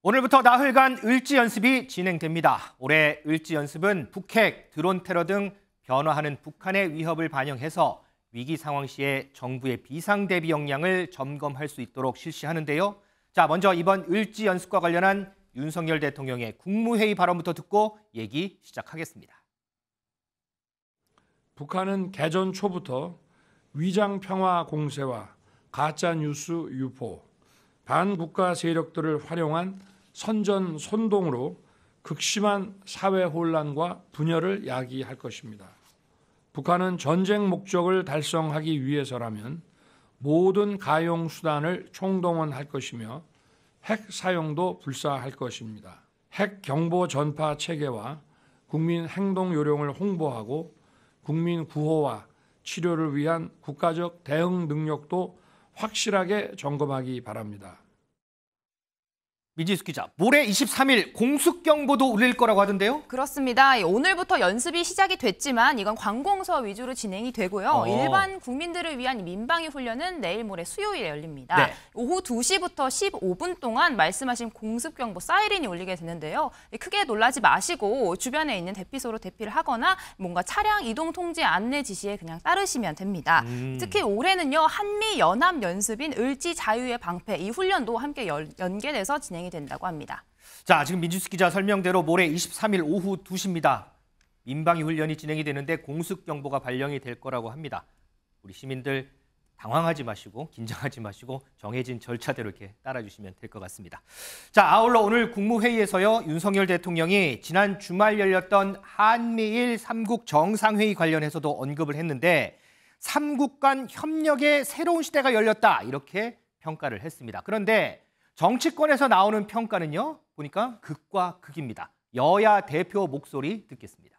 오늘부터 나흘간 을지 연습이 진행됩니다. 올해 을지 연습은 북핵, 드론 테러 등 변화하는 북한의 위협을 반영해서 위기 상황 시에 정부의 비상 대비 역량을 점검할 수 있도록 실시하는데요. 자, 먼저 이번 을지 연습과 관련한 윤석열 대통령의 국무회의 발언부터 듣고 얘기 시작하겠습니다. 북한은 개전 초부터 위장 평화 공세와 가짜 뉴스 유포, 반국가 세력들을 활용한 선전선동으로 극심한 사회 혼란과 분열을 야기할 것입니다. 북한은 전쟁 목적을 달성하기 위해서라면 모든 가용 수단을 총동원할 것이며 핵 사용도 불사할 것입니다. 핵 경보 전파 체계와 국민 행동 요령을 홍보하고 국민 구호와 치료를 위한 국가적 대응 능력도 확실하게 점검하기 바랍니다. 민지숙 기자, 모레 23일 공습경보도 울릴 거라고 하던데요? 그렇습니다. 오늘부터 연습이 시작이 됐지만 이건 관공서 위주로 진행이 되고요. 일반 국민들을 위한 민방위 훈련은 내일 모레 수요일에 열립니다. 네. 오후 2시부터 15분 동안 말씀하신 공습경보 사이렌이 울리게 되는데요. 크게 놀라지 마시고 주변에 있는 대피소로 대피를 하거나 뭔가 차량 이동 통제 안내 지시에 그냥 따르시면 됩니다. 특히 올해는요, 한미연합연습인 을지 자유의 방패, 이 훈련도 함께 연계돼서 진행이 된다고 합니다. 자, 지금 민지숙 기자 설명대로 모레 23일 오후 2시입니다. 민방위 훈련이 진행이 되는데 공습경보가 발령이 될 거라고 합니다. 우리 시민들 당황하지 마시고 긴장하지 마시고 정해진 절차대로 이렇게 따라주시면 될 것 같습니다. 자, 아울러 오늘 국무회의에서요, 윤석열 대통령이 지난 주말 열렸던 한미일 3국 정상회의 관련해서도 언급을 했는데 3국 간 협력의 새로운 시대가 열렸다, 이렇게 평가를 했습니다. 그런데 정치권에서 나오는 평가는요, 보니까 극과 극입니다. 여야 대표 목소리 듣겠습니다.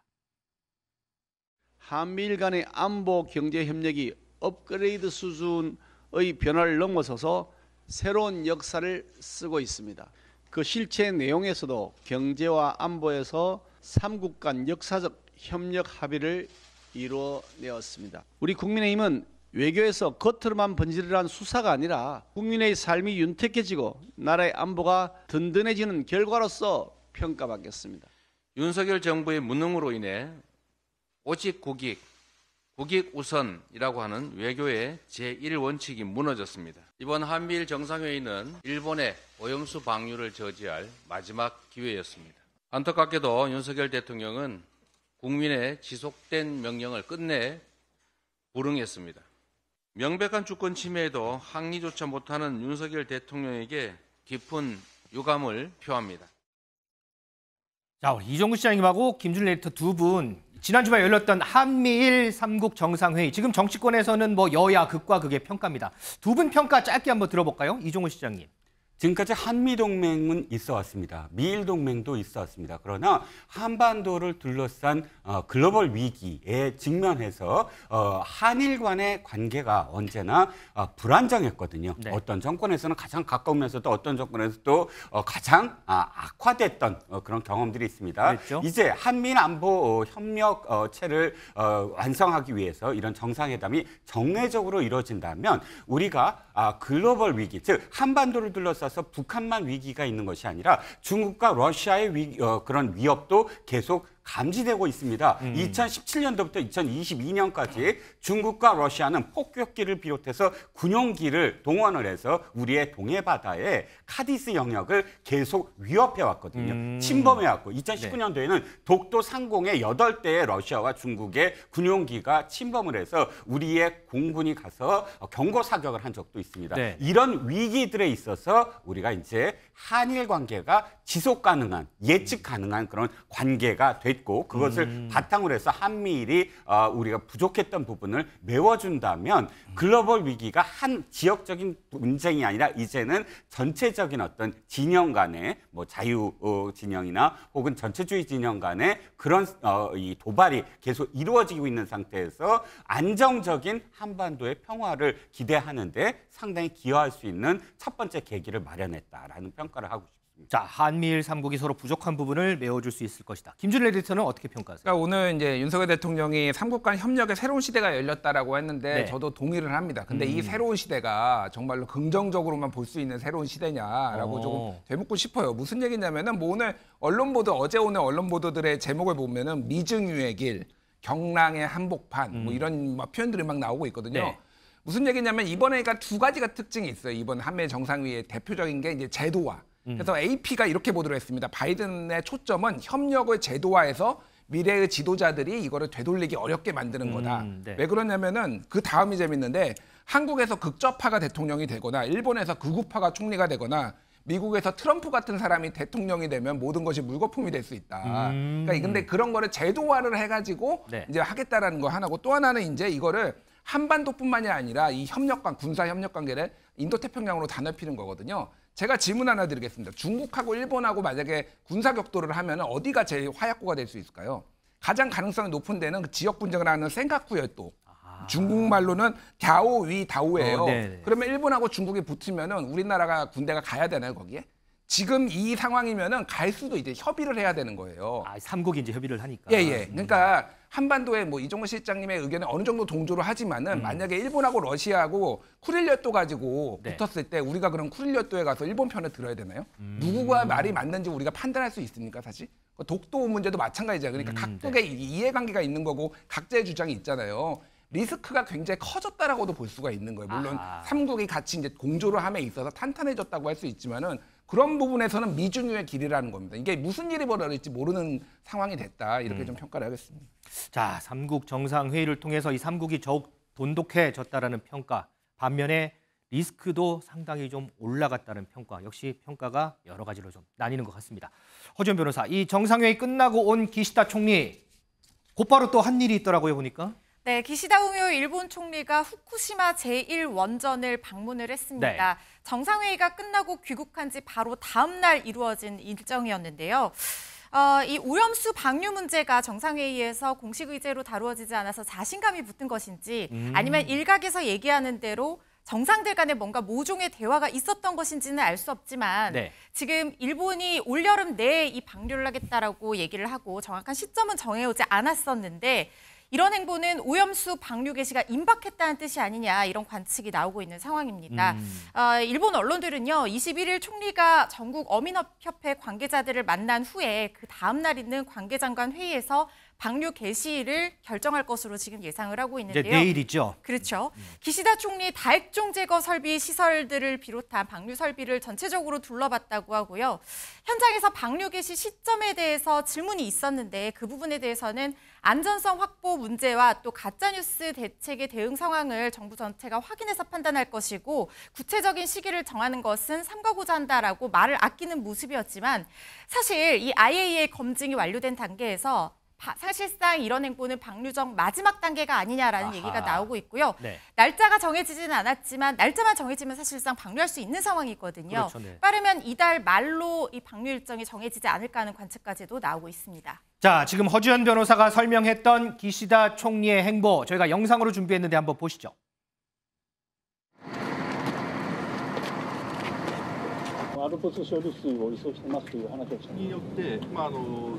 한미일 간의 안보 경제 협력이 업그레이드 수준의 변화를 넘어서서 새로운 역사를 쓰고 있습니다. 그 실체 내용에서도 경제와 안보에서 3국 간 역사적 협력 합의를 이루어내었습니다. 우리 국민의힘은 외교에서 겉으로만 번지르르한 수사가 아니라 국민의 삶이 윤택해지고 나라의 안보가 든든해지는 결과로서 평가받겠습니다. 윤석열 정부의 무능으로 인해 오직 국익, 국익 우선이라고 하는 외교의 제1원칙이 무너졌습니다. 이번 한미일 정상회의는 일본의 오염수 방류를 저지할 마지막 기회였습니다. 안타깝게도 윤석열 대통령은 국민의 지속된 명령을 끝내 불응했습니다. 명백한 주권 침해에도 항의조차 못하는 윤석열 대통령에게 깊은 유감을 표합니다. 자, 우리 이종구 시장님하고 김준일 에디터 두 분, 지난 주말 열렸던 한미일 3국 정상회의, 지금 정치권에서는 뭐 여야 극과 극의 평가입니다. 두 분 평가 짧게 한번 들어볼까요? 이종구 시장님. 지금까지 한미동맹은 있어 왔습니다. 미일동맹도 있어 왔습니다. 그러나 한반도를 둘러싼 글로벌 위기에 직면해서 한일 간의 관계가 언제나 불안정했거든요. 네. 어떤 정권에서는 가장 가까우면서도 어떤 정권에서도 가장 악화됐던 그런 경험들이 있습니다. 그랬죠? 이제 한미일 안보 협력체를 완성하기 위해서 이런 정상회담이 정례적으로 이루어진다면 우리가 글로벌 위기, 즉 한반도를 둘러싸서 북한만 위기가 있는 것이 아니라 중국과 러시아의 그런 위협도 계속 감지되고 있습니다. 2017년도부터 2022년까지 중국과 러시아는 폭격기를 비롯해서 군용기를 동원을 해서 우리의 동해바다에 카디스 영역을 계속 위협해왔거든요. 침범해왔고 2019년도에는 독도 상공에 8대의 러시아와 중국의 군용기가 침범을 해서 우리의 공군이 가서 경고 사격을 한 적도 있습니다. 네. 이런 위기들에 있어서 우리가 이제 한일 관계가 지속 가능한, 예측 가능한 그런 관계가 됐고 그것을 바탕으로 해서 한미일이 우리가 부족했던 부분을 메워준다면 글로벌 위기가 한 지역적인 분쟁이 아니라 이제는 전체적인 어떤 진영 간의 뭐 자유 진영이나 혹은 전체주의 진영 간의 그런 이 도발이 계속 이루어지고 있는 상태에서 안정적인 한반도의 평화를 기대하는데 상당히 기여할 수 있는 첫 번째 계기를 마련했다라는 평가를 하고 싶습니다. 있습니다. 자, 한미일 3국이 서로 부족한 부분을 메워줄 수 있을 것이다. 김준일 에디터는 어떻게 평가하세요? 그러니까 오늘 이제 윤석열 대통령이 3국 간 협력의 새로운 시대가 열렸다라고 했는데 네. 저도 동의를 합니다. 근데 이 새로운 시대가 정말로 긍정적으로만 볼 수 있는 새로운 시대냐라고 조금 되묻고 싶어요. 무슨 얘기냐면은 뭐 오늘 언론 보도 어제 오늘 언론 보도들의 제목을 보면은 미증유의 길, 경랑의 한복판 뭐 이런 막 표현들이 막 나오고 있거든요. 네. 무슨 얘기냐면 이번에가 두 가지가 특징이 있어요. 이번 한미 정상회의의 대표적인 게 이제 제도화. 그래서 AP가 이렇게 보도를 했습니다. 바이든의 초점은 협력을 제도화해서 미래의 지도자들이 이거를 되돌리기 어렵게 만드는 거다. 네. 왜 그러냐면은 그 다음이 재밌는데 한국에서 극좌파가 대통령이 되거나 일본에서 극우파가 총리가 되거나 미국에서 트럼프 같은 사람이 대통령이 되면 모든 것이 물거품이 될 수 있다. 그러니까 근데 그런 거를 제도화를 해가지고 네. 이제 하겠다라는 거 하나고 또 하나는 이제 이거를 한반도뿐만이 아니라 이 협력 관 군사 협력 관계를 인도태평양으로 다 넓히는 거거든요. 제가 질문 하나 드리겠습니다. 중국하고 일본하고 만약에 군사 격돌을 하면 어디가 제일 화약고가 될 수 있을까요? 가장 가능성이 높은 데는 그 지역 분쟁을 하는 센카쿠 열도. 중국말로는 갸오위 다오예요. 그러면 일본하고 중국이 붙으면은 우리나라가 군대가 가야 되나요 거기에? 지금 이 상황이면은 갈 수도 이제 협의를 해야 되는 거예요. 아, 3국이 이제 협의를 하니까. 예. 그러니까 한반도에 뭐 이종호 실장님의 의견에 어느 정도 동조를 하지만은 만약에 일본하고 러시아하고 쿠릴 열도 가지고 네. 붙었을 때 우리가 그럼 쿠릴 열도에 가서 일본 편을 들어야 되나요? 누구가 말이 맞는지 우리가 판단할 수 있습니까, 사실? 독도 문제도 마찬가지잖아요. 그러니까 각국의 이해관계가 있는 거고 각자의 주장이 있잖아요. 리스크가 굉장히 커졌다라고도 볼 수가 있는 거예요. 물론 삼국이 같이 이제 공조를 함에 있어서 탄탄해졌다고 할 수 있지만은 그런 부분에서는 미중유의 길이라는 겁니다. 이게 무슨 일이 벌어질지 모르는 상황이 됐다. 이렇게 좀 평가를 하겠습니다. 자, 3국 정상회의를 통해서 이 3국이 더욱 돈독해졌다라는 평가. 반면에 리스크도 상당히 좀 올라갔다는 평가. 역시 평가가 여러 가지로 좀 나뉘는 것 같습니다. 허지원 변호사, 이 정상회의 끝나고 온 기시다 총리 곧바로 또 한 일이 있더라고요, 보니까. 네, 기시다 후미오 일본 총리가 후쿠시마 제1원전을 방문을 했습니다. 네. 정상회의가 끝나고 귀국한 지 바로 다음 날 이루어진 일정이었는데요. 이 오염수 방류 문제가 정상회의에서 공식 의제로 다루어지지 않아서 자신감이 붙은 것인지 아니면 일각에서 얘기하는 대로 정상들 간에 뭔가 모종의 대화가 있었던 것인지는 알 수 없지만 네. 지금 일본이 올여름 내에 이 방류를 하겠다라고 얘기를 하고 정확한 시점은 정해오지 않았었는데 이런 행보는 오염수 방류 개시가 임박했다는 뜻이 아니냐 이런 관측이 나오고 있는 상황입니다. 일본 언론들은요. 21일 총리가 전국 어민협회 관계자들을 만난 후에 그 다음 날 있는 관계장관 회의에서 방류 개시를 결정할 것으로 지금 예상을 하고 있는데요. 이제 내일이죠. 그렇죠. 기시다 총리 다액종 제거 설비 시설들을 비롯한 방류 설비를 전체적으로 둘러봤다고 하고요. 현장에서 방류 개시 시점에 대해서 질문이 있었는데 그 부분에 대해서는 안전성 확보 문제와 또 가짜뉴스 대책의 대응 상황을 정부 전체가 확인해서 판단할 것이고 구체적인 시기를 정하는 것은 삼가고자 한다라고 말을 아끼는 모습이었지만 사실 이 IAEA 검증이 완료된 단계에서 사실상 이런 행보는 방류정 마지막 단계가 아니냐라는 얘기가 나오고 있고요. 네. 날짜가 정해지지는 않았지만 날짜만 정해지면 사실상 방류할 수 있는 상황이거든요. 그렇죠, 네. 빠르면 이달 말로 이 방류 일정이 정해지지 않을까 하는 관측까지도 나오고 있습니다. 자, 지금 허지원 변호사가 설명했던 기시다 총리의 행보 저희가 영상으로 준비했는데 한번 보시죠. アルプス処理水を移送してますという話をしたによって、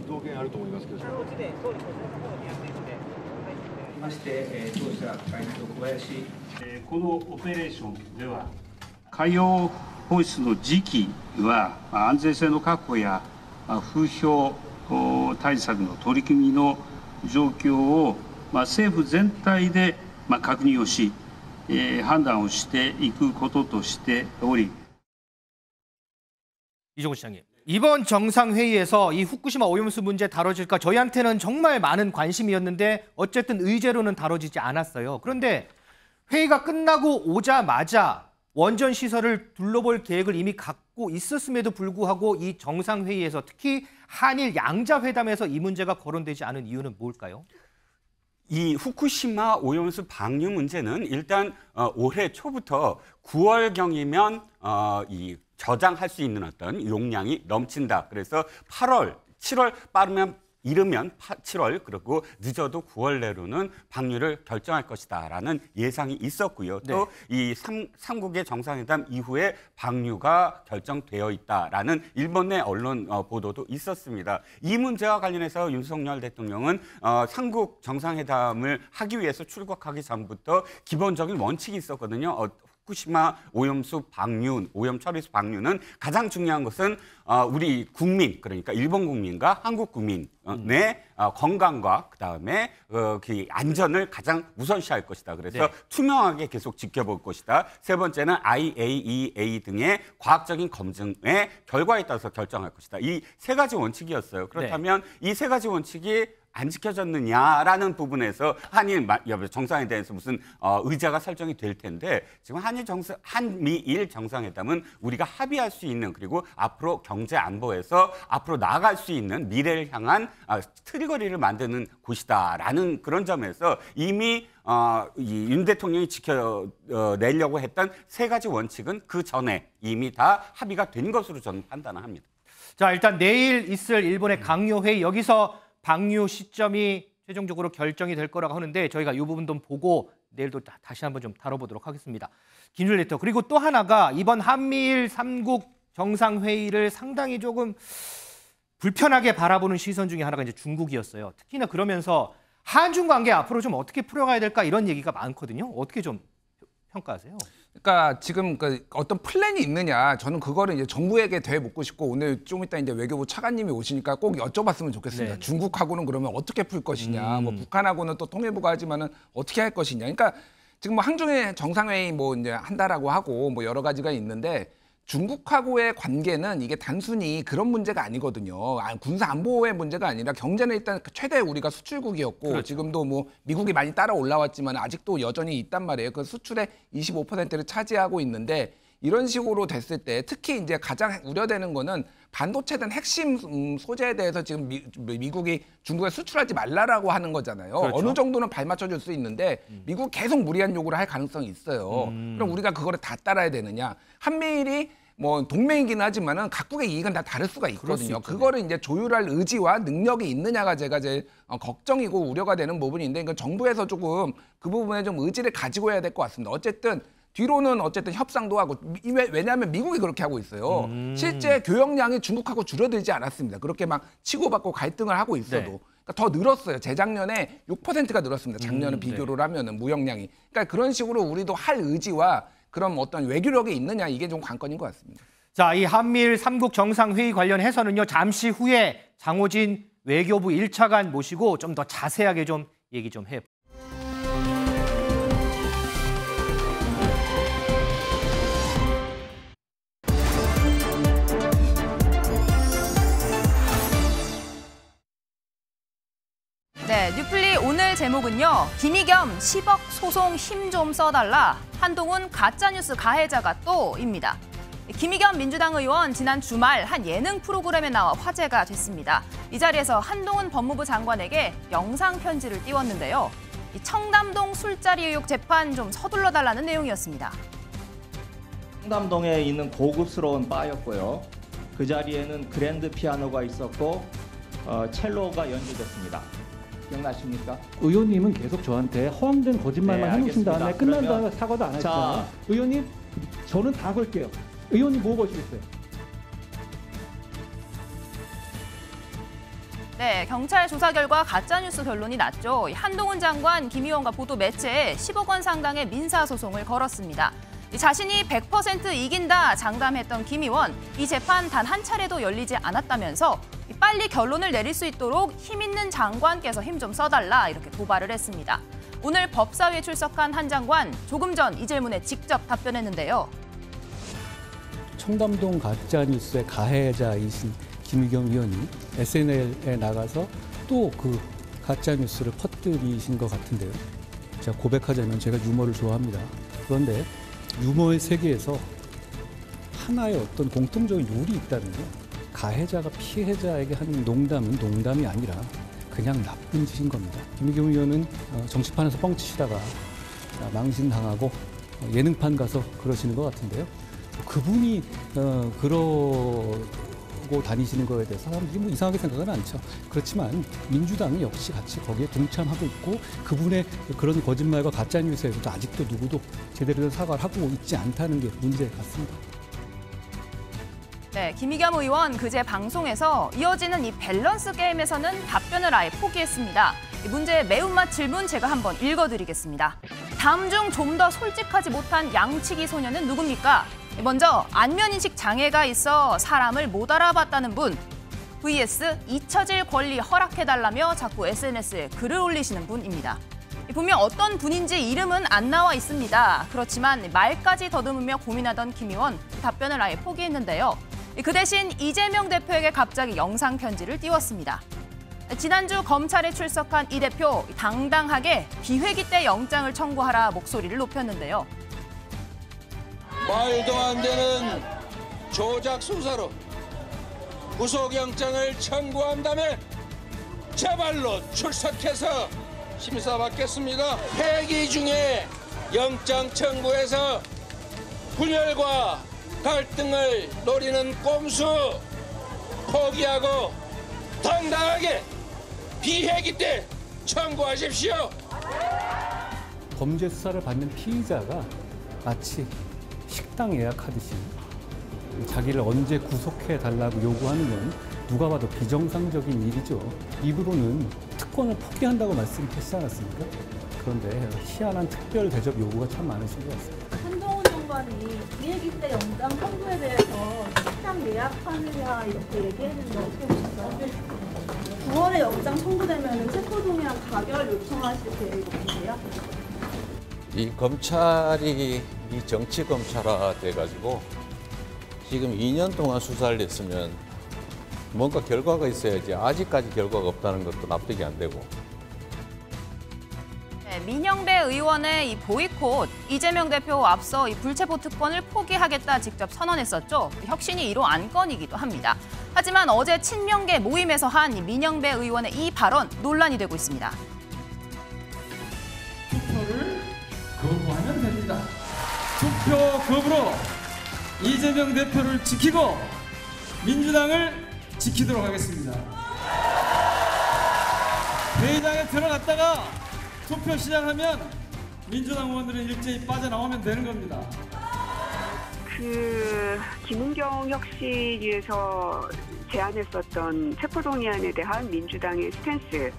増減あると思いますけど。まして、当社会長小林、このオペレーションでは海洋放出の時期は安全性の確保や風評対策の取り組みの状況を政府全体で確認をし、判断をしていくこととしており。 이종호 시장님, 이번 정상회의에서 이 후쿠시마 오염수 문제 다뤄질까 저희한테는 정말 많은 관심이었는데 어쨌든 의제로는 다뤄지지 않았어요. 그런데 회의가 끝나고 오자마자 원전 시설을 둘러볼 계획을 이미 갖고 있었음에도 불구하고 이 정상회의에서 특히 한일 양자회담에서 이 문제가 거론되지 않은 이유는 뭘까요? 이 후쿠시마 오염수 방류 문제는 일단 올해 초부터 9월경이면 이 저장할 수 있는 어떤 용량이 넘친다. 그래서 8월, 7월 빠르면 이르면 7월 그리고 늦어도 9월 내로는 방류를 결정할 것이다라는 예상이 있었고요. 또 이 삼국의 정상회담 이후에 방류가 결정되어 있다라는 일본 내 언론 보도도 있었습니다. 이 문제와 관련해서 윤석열 대통령은 삼국 정상회담을 하기 위해서 출국하기 전부터 기본적인 원칙이 있었거든요. 후쿠시마 오염수 방류, 오염 처리수 방류는 가장 중요한 것은 우리 국민, 그러니까 일본 국민과 한국 국민의 건강과 그다음에 그 안전을 가장 우선시할 것이다. 그래서 투명하게 계속 지켜볼 것이다. 세 번째는 IAEA 등의 과학적인 검증의 결과에 따라서 결정할 것이다. 이 세 가지 원칙이었어요. 그렇다면 이 세 가지 원칙이 안 지켜졌느냐라는 부분에서 한일 정상에 대해서 무슨 의제가 설정이 될 텐데 지금 한미일 정상회담은 우리가 합의할 수 있는 그리고 앞으로 경제 안보에서 앞으로 나아갈 수 있는 미래를 향한 트리거리를 만드는 곳이다라는 그런 점에서 이미 윤 대통령이 지켜내려고 했던 세 가지 원칙은 그 전에 이미 다 합의가 된 것으로 저는 판단합니다. 자, 일단 내일 있을 일본의 강요회의 여기서 방류 시점이 최종적으로 결정이 될 거라고 하는데 저희가 이 부분도 보고 내일도 다시 한번 좀 다뤄보도록 하겠습니다. 김준일 리터 그리고 또 하나가 이번 한미일 3국 정상회의를 상당히 조금 불편하게 바라보는 시선 중에 하나가 이제 중국이었어요. 특히나 그러면서 한중 관계 앞으로 좀 어떻게 풀어가야 될까 이런 얘기가 많거든요. 어떻게 좀 평가하세요? 그러니까 지금 어떤 플랜이 있느냐, 저는 그거를 이제 정부에게 되묻고 싶고 오늘 좀 이따 이제 외교부 차관님이 오시니까 꼭 여쭤봤으면 좋겠습니다. 중국하고는 그러면 어떻게 풀 것이냐, 뭐 북한하고는 또 통일부가 하지만은 어떻게 할 것이냐. 그러니까 지금 뭐 한중의 정상회의 뭐 이제 한다라고 하고 뭐 여러 가지가 있는데. 중국하고의 관계는 이게 단순히 그런 문제가 아니거든요. 군사 안보의 문제가 아니라 경제는 일단 최대 우리가 수출국이었고 지금도 뭐 미국이 많이 따라 올라왔지만 아직도 여전히 있단 말이에요. 그 수출의 25%를 차지하고 있는데 이런 식으로 됐을 때 특히 이제 가장 우려되는 거는 반도체 등 핵심 소재에 대해서 지금 미국이 중국에 수출하지 말라라고 하는 거잖아요. 어느 정도는 발맞춰줄 수 있는데 미국 계속 무리한 요구를 할 가능성이 있어요. 그럼 우리가 그거를 다 따라야 되느냐? 한미일이 뭐 동맹이긴 하지만은 각국의 이익은 다 다를 수가 있거든요. 그거를 이제 조율할 의지와 능력이 있느냐가 제가 제일 걱정이고 우려가 되는 부분인데 이건 정부에서 조금 그 부분에 좀 의지를 가지고 해야 될 것 같습니다. 어쨌든 뒤로는 어쨌든 협상도 하고 왜냐하면 미국이 그렇게 하고 있어요. 실제 교역량이 중국하고 줄어들지 않았습니다. 그렇게 막 치고받고 갈등을 하고 있어도. 그러니까 더 늘었어요. 재작년에 6%가 늘었습니다. 작년에 비교를 하면은 무역량이. 그러니까 그런 식으로 우리도 할 의지와 그런 어떤 외교력이 있느냐 이게 좀 관건인 것 같습니다. 자, 이 한미일 3국 정상회의 관련해서는요. 잠시 후에 장호진 외교부 1차관 모시고 좀 더 자세하게 좀 얘기 좀 해볼게요. 네, 뉴플리 오늘 제목은요. 김의겸 10억 소송 힘 좀 써달라. 한동훈 가짜뉴스 가해자가 또입니다. 김의겸 민주당 의원 지난 주말 한 예능 프로그램에 나와 화제가 됐습니다. 이 자리에서 한동훈 법무부 장관에게 영상 편지를 띄웠는데요. 이 청담동 술자리 의혹 재판 좀 서둘러달라는 내용이었습니다. 청담동에 있는 고급스러운 바였고요. 그 자리에는 그랜드 피아노가 있었고 첼로가 연주됐습니다. 기억나십니까? 의원님은 계속 저한테 허황된 거짓말만 해놓으신 다음에 끝난 다음에 사과도 안 하시잖아요. 의원님, 저는 다 걸게요. 의원님 뭐 거시겠어요? 네, 경찰 조사 결과 가짜뉴스 결론이 났죠. 한동훈 장관, 김 의원과 보도 매체에 10억 원 상당의 민사소송을 걸었습니다. 자신이 100% 이긴다 장담했던 김 의원, 이 재판 단 한 차례도 열리지 않았다면서 빨리 결론을 내릴 수 있도록 힘 있는 장관께서 힘 좀 써달라 이렇게 도발을 했습니다. 오늘 법사위에 출석한 한 장관, 조금 전 이 질문에 직접 답변했는데요. 청담동 가짜뉴스의 가해자이신 김의겸 의원이 SNL에 나가서 또 그 가짜뉴스를 퍼뜨리신 것 같은데요. 제가 고백하자면 제가 유머를 좋아합니다. 그런데 유머의 세계에서 하나의 어떤 공통적인 룰이 있다는 게 가해자가 피해자에게 하는 농담은 농담이 아니라 그냥 나쁜 짓인 겁니다. 김의겸 의원은 정치판에서 뻥치시다가 망신당하고 예능판 가서 그러시는 것 같은데요. 그분이 하고 다니시는 거에 대해서 사람들이 뭐 이상하게 생각은 않죠. 그렇지만 민주당은 역시 같이 거기에 동참하고 있고 그분의 그런 거짓말과 가짜 뉴스에서도 아직도 누구도 제대로 된 사과를 하고 있지 않다는 게 문제 같습니다. 네, 김의겸 의원 그제 방송에서 이어지는 이 밸런스 게임에서는 답변을 아예 포기했습니다. 이 문제의 매운맛 질문 제가 한번 읽어드리겠습니다. 다음 중 좀 더 솔직하지 못한 양치기 소녀는 누굽니까? 먼저 안면인식 장애가 있어 사람을 못 알아봤다는 분. vs 잊혀질 권리 허락해달라며 자꾸 SNS에 글을 올리시는 분입니다. 분명 어떤 분인지 이름은 안 나와 있습니다. 그렇지만 말까지 더듬으며 고민하던 김 의원 답변을 아예 포기했는데요. 그 대신 이재명 대표에게 갑자기 영상 편지를 띄웠습니다. 지난주 검찰에 출석한 이 대표 당당하게 비회기 때 영장을 청구하라 목소리를 높였는데요. 말도 안 되는 조작 수사로 구속영장을 청구한다면 제발로 출석해서 심사받겠습니다. 회기 중에 영장 청구해서 분열과 갈등을 노리는 꼼수 포기하고 당당하게 비회기 때 청구하십시오. 범죄 수사를 받는 피의자가 마치 식당 예약하듯이 자기를 언제 구속해달라고 요구하는 건 누가 봐도 비정상적인 일이죠. 입으로는 특권을 포기한다고 말씀하시지 않았습니까? 그런데 희한한 특별 대접 요구가 참 많으신 것 같습니다. 한동훈 장관이 비회기 때 영장 청구에 대해서 식당 예약하느냐 이렇게 얘기했는데 어떻게 보셨어요? 9월에 영장 청구되면 체포동의안 가결 요청하실 계획이세요? 이 검찰이 이 정치 검찰화 돼가지고 지금 2년 동안 수사를 했으면 뭔가 결과가 있어야지 아직까지 결과가 없다는 것도 납득이 안 되고. 네, 민영배 의원의 이 보이콧, 이재명 대표 앞서 이 불체포 특권을 포기하겠다 직접 선언했었죠. 혁신이 이뤄 안건이기도 합니다. 하지만 어제 친명계 모임에서 한 이 민영배 의원의 이 발언 논란이 되고 있습니다. 투표를 거부하면 됩니다. 투표 거부로 이재명 대표를 지키고 민주당을 지키도록 하겠습니다. 회의장에 들어갔다가 투표 시작하면 민주당 의원들은 일제히 빠져나오면 되는 겁니다. 김은경 혁신위에서 제안했었던 체포동의안에 대한 민주당의 스탠스,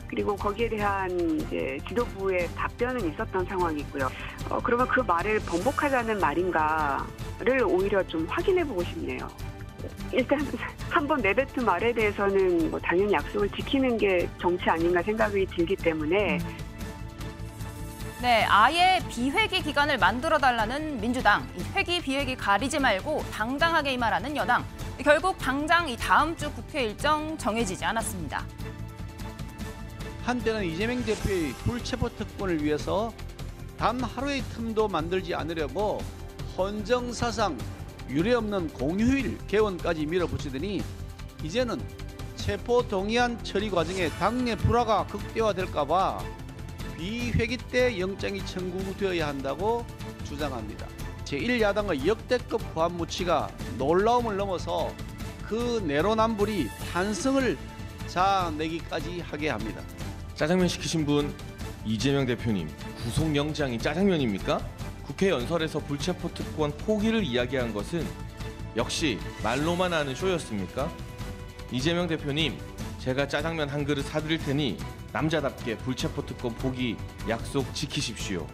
그리고 거기에 대한 이제 지도부의 답변은 있었던 상황이고요. 그러면 그 말을 번복하자는 말인가를 오히려 좀 확인해보고 싶네요. 일단 한번 내뱉은 말에 대해서는 뭐 당연히 약속을 지키는 게 정치 아닌가 생각이 들기 때문에. 네, 아예 비회기 기간을 만들어달라는 민주당, 이 회기 비회기 가리지 말고 당당하게 임하라는 여당. 결국 당장 이 다음 주 국회 일정 정해지지 않았습니다. 한때는 이재명 대표의 불체포 특권을 위해서 단 하루의 틈도 만들지 않으려고 헌정사상 유례없는 공휴일 개원까지 밀어붙이더니 이제는 체포 동의안 처리 과정에 당내 불화가 극대화될까 봐 비회기 때 영장이 청구되어야 한다고 주장합니다. 제1야당의 역대급 고함무치가 놀라움을 넘어서 그 내로남불이 탄성을 자아내기까지 하게 합니다. 짜장면 시키신 분 이재명 대표님, 구속영장이 짜장면입니까? 국회 연설에서 불체포 특권 포기를 이야기한 것은 역시 말로만 하는 쇼였습니까? 이재명 대표님, 제가 짜장면 한 그릇 사드릴 테니 남자답게 불체포 특권 포기 약속 지키십시오.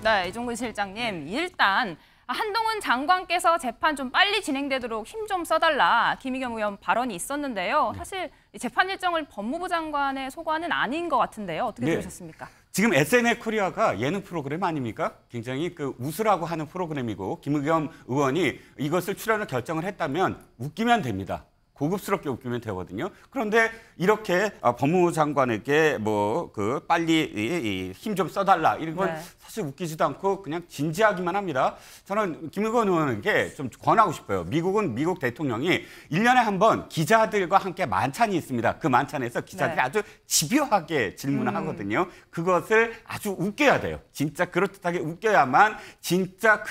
네, 이종근 실장님, 일단 한동훈 장관께서 재판 좀 빨리 진행되도록 힘 좀 써달라 김의겸 의원 발언이 있었는데요. 사실 재판 일정을 법무부 장관의 소관은 아닌 것 같은데요. 어떻게 들으셨습니까? 지금 SNL 코리아가 예능 프로그램 아닙니까? 굉장히 웃으라고 하는 프로그램이고 김의겸 의원이 이것을 출연을 결정을 했다면 웃기면 됩니다. 고급스럽게 웃기면 되거든요. 그런데 이렇게 법무부 장관에게 뭐 그 빨리 힘 좀 써달라 이런 건 사실 웃기지도 않고 그냥 진지하기만 합니다. 저는 김의건 의원에게 좀 권하고 싶어요. 미국은 미국 대통령이 1년에 한 번 기자들과 함께 만찬이 있습니다. 그 만찬에서 기자들이 아주 집요하게 질문을 하거든요. 그것을 아주 웃겨야 돼요. 진짜 그럴듯하게 웃겨야만 진짜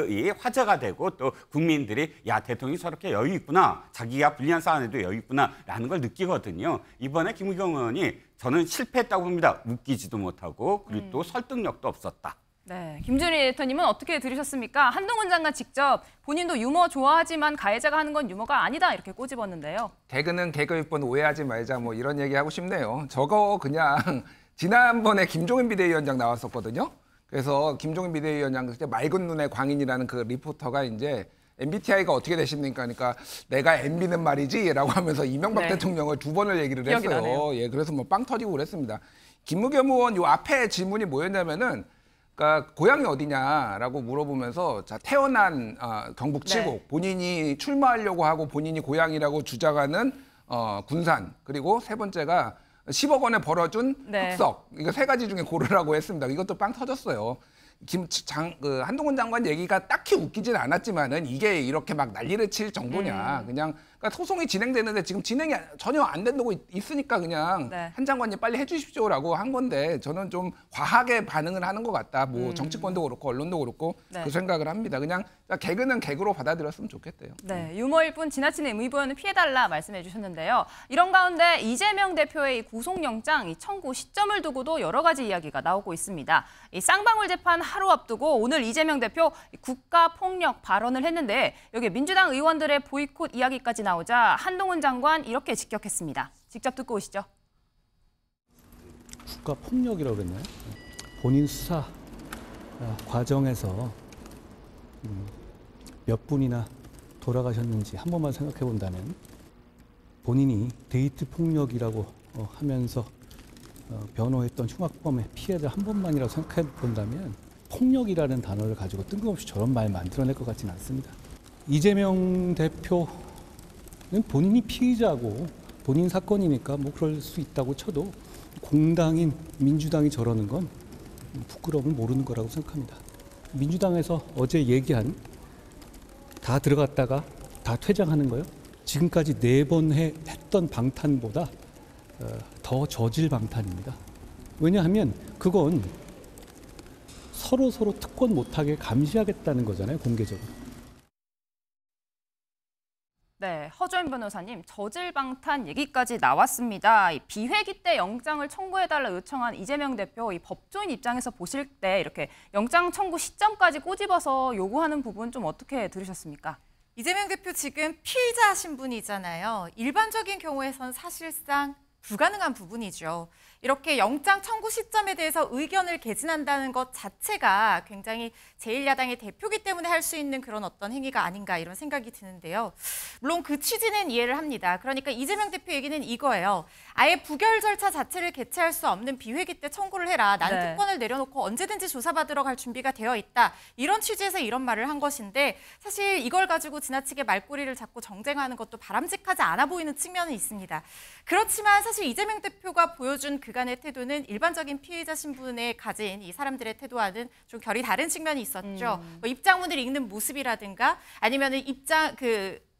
이 화제가 되고 또 국민들이 야 대통령이 저렇게 여유 있구나. 자기가 불리한 사안에도 여유 있구나라는 걸 느끼거든요. 이번에 김의겸 의원이 저는 실패했다고 봅니다. 웃기지도 못하고 그리고 또 설득력도 없었다. 네, 김준일 에디터님은 어떻게 들으셨습니까? 한동훈 장관 직접 본인도 유머 좋아하지만 가해자가 하는 건 유머가 아니다 이렇게 꼬집었는데요. 개그는 개그일 뿐 오해하지 말자 뭐 이런 얘기하고 싶네요. 저거 그냥 지난번에 김종인 비대위원장 나왔었거든요. 그래서 김종인 비대위원장 그때 맑은 눈의 광인이라는 그 리포터가 이제 MBTI가 어떻게 되십니까? 그러니까 내가 MB는 말이지라고 하면서 이명박 대통령을 2번을 얘기를 했어요. 예, 그래서 뭐 빵 터지고 그랬습니다. 김의겸 의원 요 앞에 질문이 뭐였냐면은 그러니까 고향이 어디냐라고 물어보면서 자 태어난 경북 칠곡 본인이 출마하려고 하고 본인이 고향이라고 주장하는 군산 그리고 세 번째가 10억 원에 벌어준 흑석 이거 세 가지 중에 고르라고 했습니다. 이것도 빵 터졌어요. 한동훈 장관 얘기가 딱히 웃기진 않았지만은 이게 이렇게 막 난리를 칠 정도냐. 그냥 그러니까 소송이 진행되는데 지금 진행이 전혀 안 된다고 있으니까 그냥 한 장관님 빨리 해주십시오라고 한 건데 저는 좀 과하게 반응을 하는 것 같다. 뭐 정치권도 그렇고 언론도 그렇고 그 생각을 합니다. 그냥 개그는 개그로 받아들였으면 좋겠대요. 네, 유머일 뿐 지나치는 의무부여는 피해달라 말씀해 주셨는데요. 이런 가운데 이재명 대표의 구속영장 청구 시점을 두고도 여러 가지 이야기가 나오고 있습니다. 이 쌍방울 재판 하루 앞두고 오늘 이재명 대표 국가폭력 발언을 했는데 여기 민주당 의원들의 보이콧 이야기까지 나오자 한동훈 장관 이렇게 직격했습니다. 직접 듣고 오시죠. 국가폭력이라고 그랬나요? 본인 수사 과정에서 몇 분이나 돌아가셨는지 한 번만 생각해 본다면 본인이 데이트 폭력이라고 하면서 변호했던 흉악범의 피해를 한 번만이라고 생각해 본다면 폭력이라는 단어를 가지고 뜬금없이 저런 말 만들어낼 것 같지는 않습니다. 이재명 대표는 본인이 피의자고 본인 사건이니까 뭐 그럴 수 있다고 쳐도 공당인 민주당이 저러는 건 부끄러움을 모르는 거라고 생각합니다. 민주당에서 어제 얘기한 다 들어갔다가 다 퇴장하는 거요. 지금까지 4번 했던 방탄보다 더 저질 방탄입니다. 왜냐하면 그건 서로 특권 못하게 감시하겠다는 거잖아요, 공개적으로. 네, 허조인 변호사님, 저질방탄 얘기까지 나왔습니다. 이 비회기 때 영장을 청구해달라 요청한 이재명 대표, 이 법조인 입장에서 보실 때 이렇게 영장 청구 시점까지 꼬집어서 요구하는 부분 좀 어떻게 들으셨습니까? 이재명 대표 지금 피의자 신분이잖아요. 일반적인 경우에선 사실상 불가능한 부분이죠. 이렇게 영장 청구 시점에 대해서 의견을 개진한다는 것 자체가 굉장히 제1야당의 대표기 때문에 할 수 있는 그런 어떤 행위가 아닌가 이런 생각이 드는데요. 물론 그 취지는 이해를 합니다. 그러니까 이재명 대표 얘기는 이거예요. 아예 부결 절차 자체를 개최할 수 없는 비회기 때 청구를 해라. 나는 특권을 내려놓고 언제든지 조사받으러 갈 준비가 되어 있다. 이런 취지에서 이런 말을 한 것인데 사실 이걸 가지고 지나치게 말꼬리를 잡고 정쟁하는 것도 바람직하지 않아 보이는 측면은 있습니다. 그렇지만 사실 이재명 대표가 보여준 그간의 태도는 일반적인 피해자 신분에 가진 이 사람들의 태도와는 좀 결이 다른 측면이 있었죠. 뭐 입장문을 읽는 모습이라든가 아니면은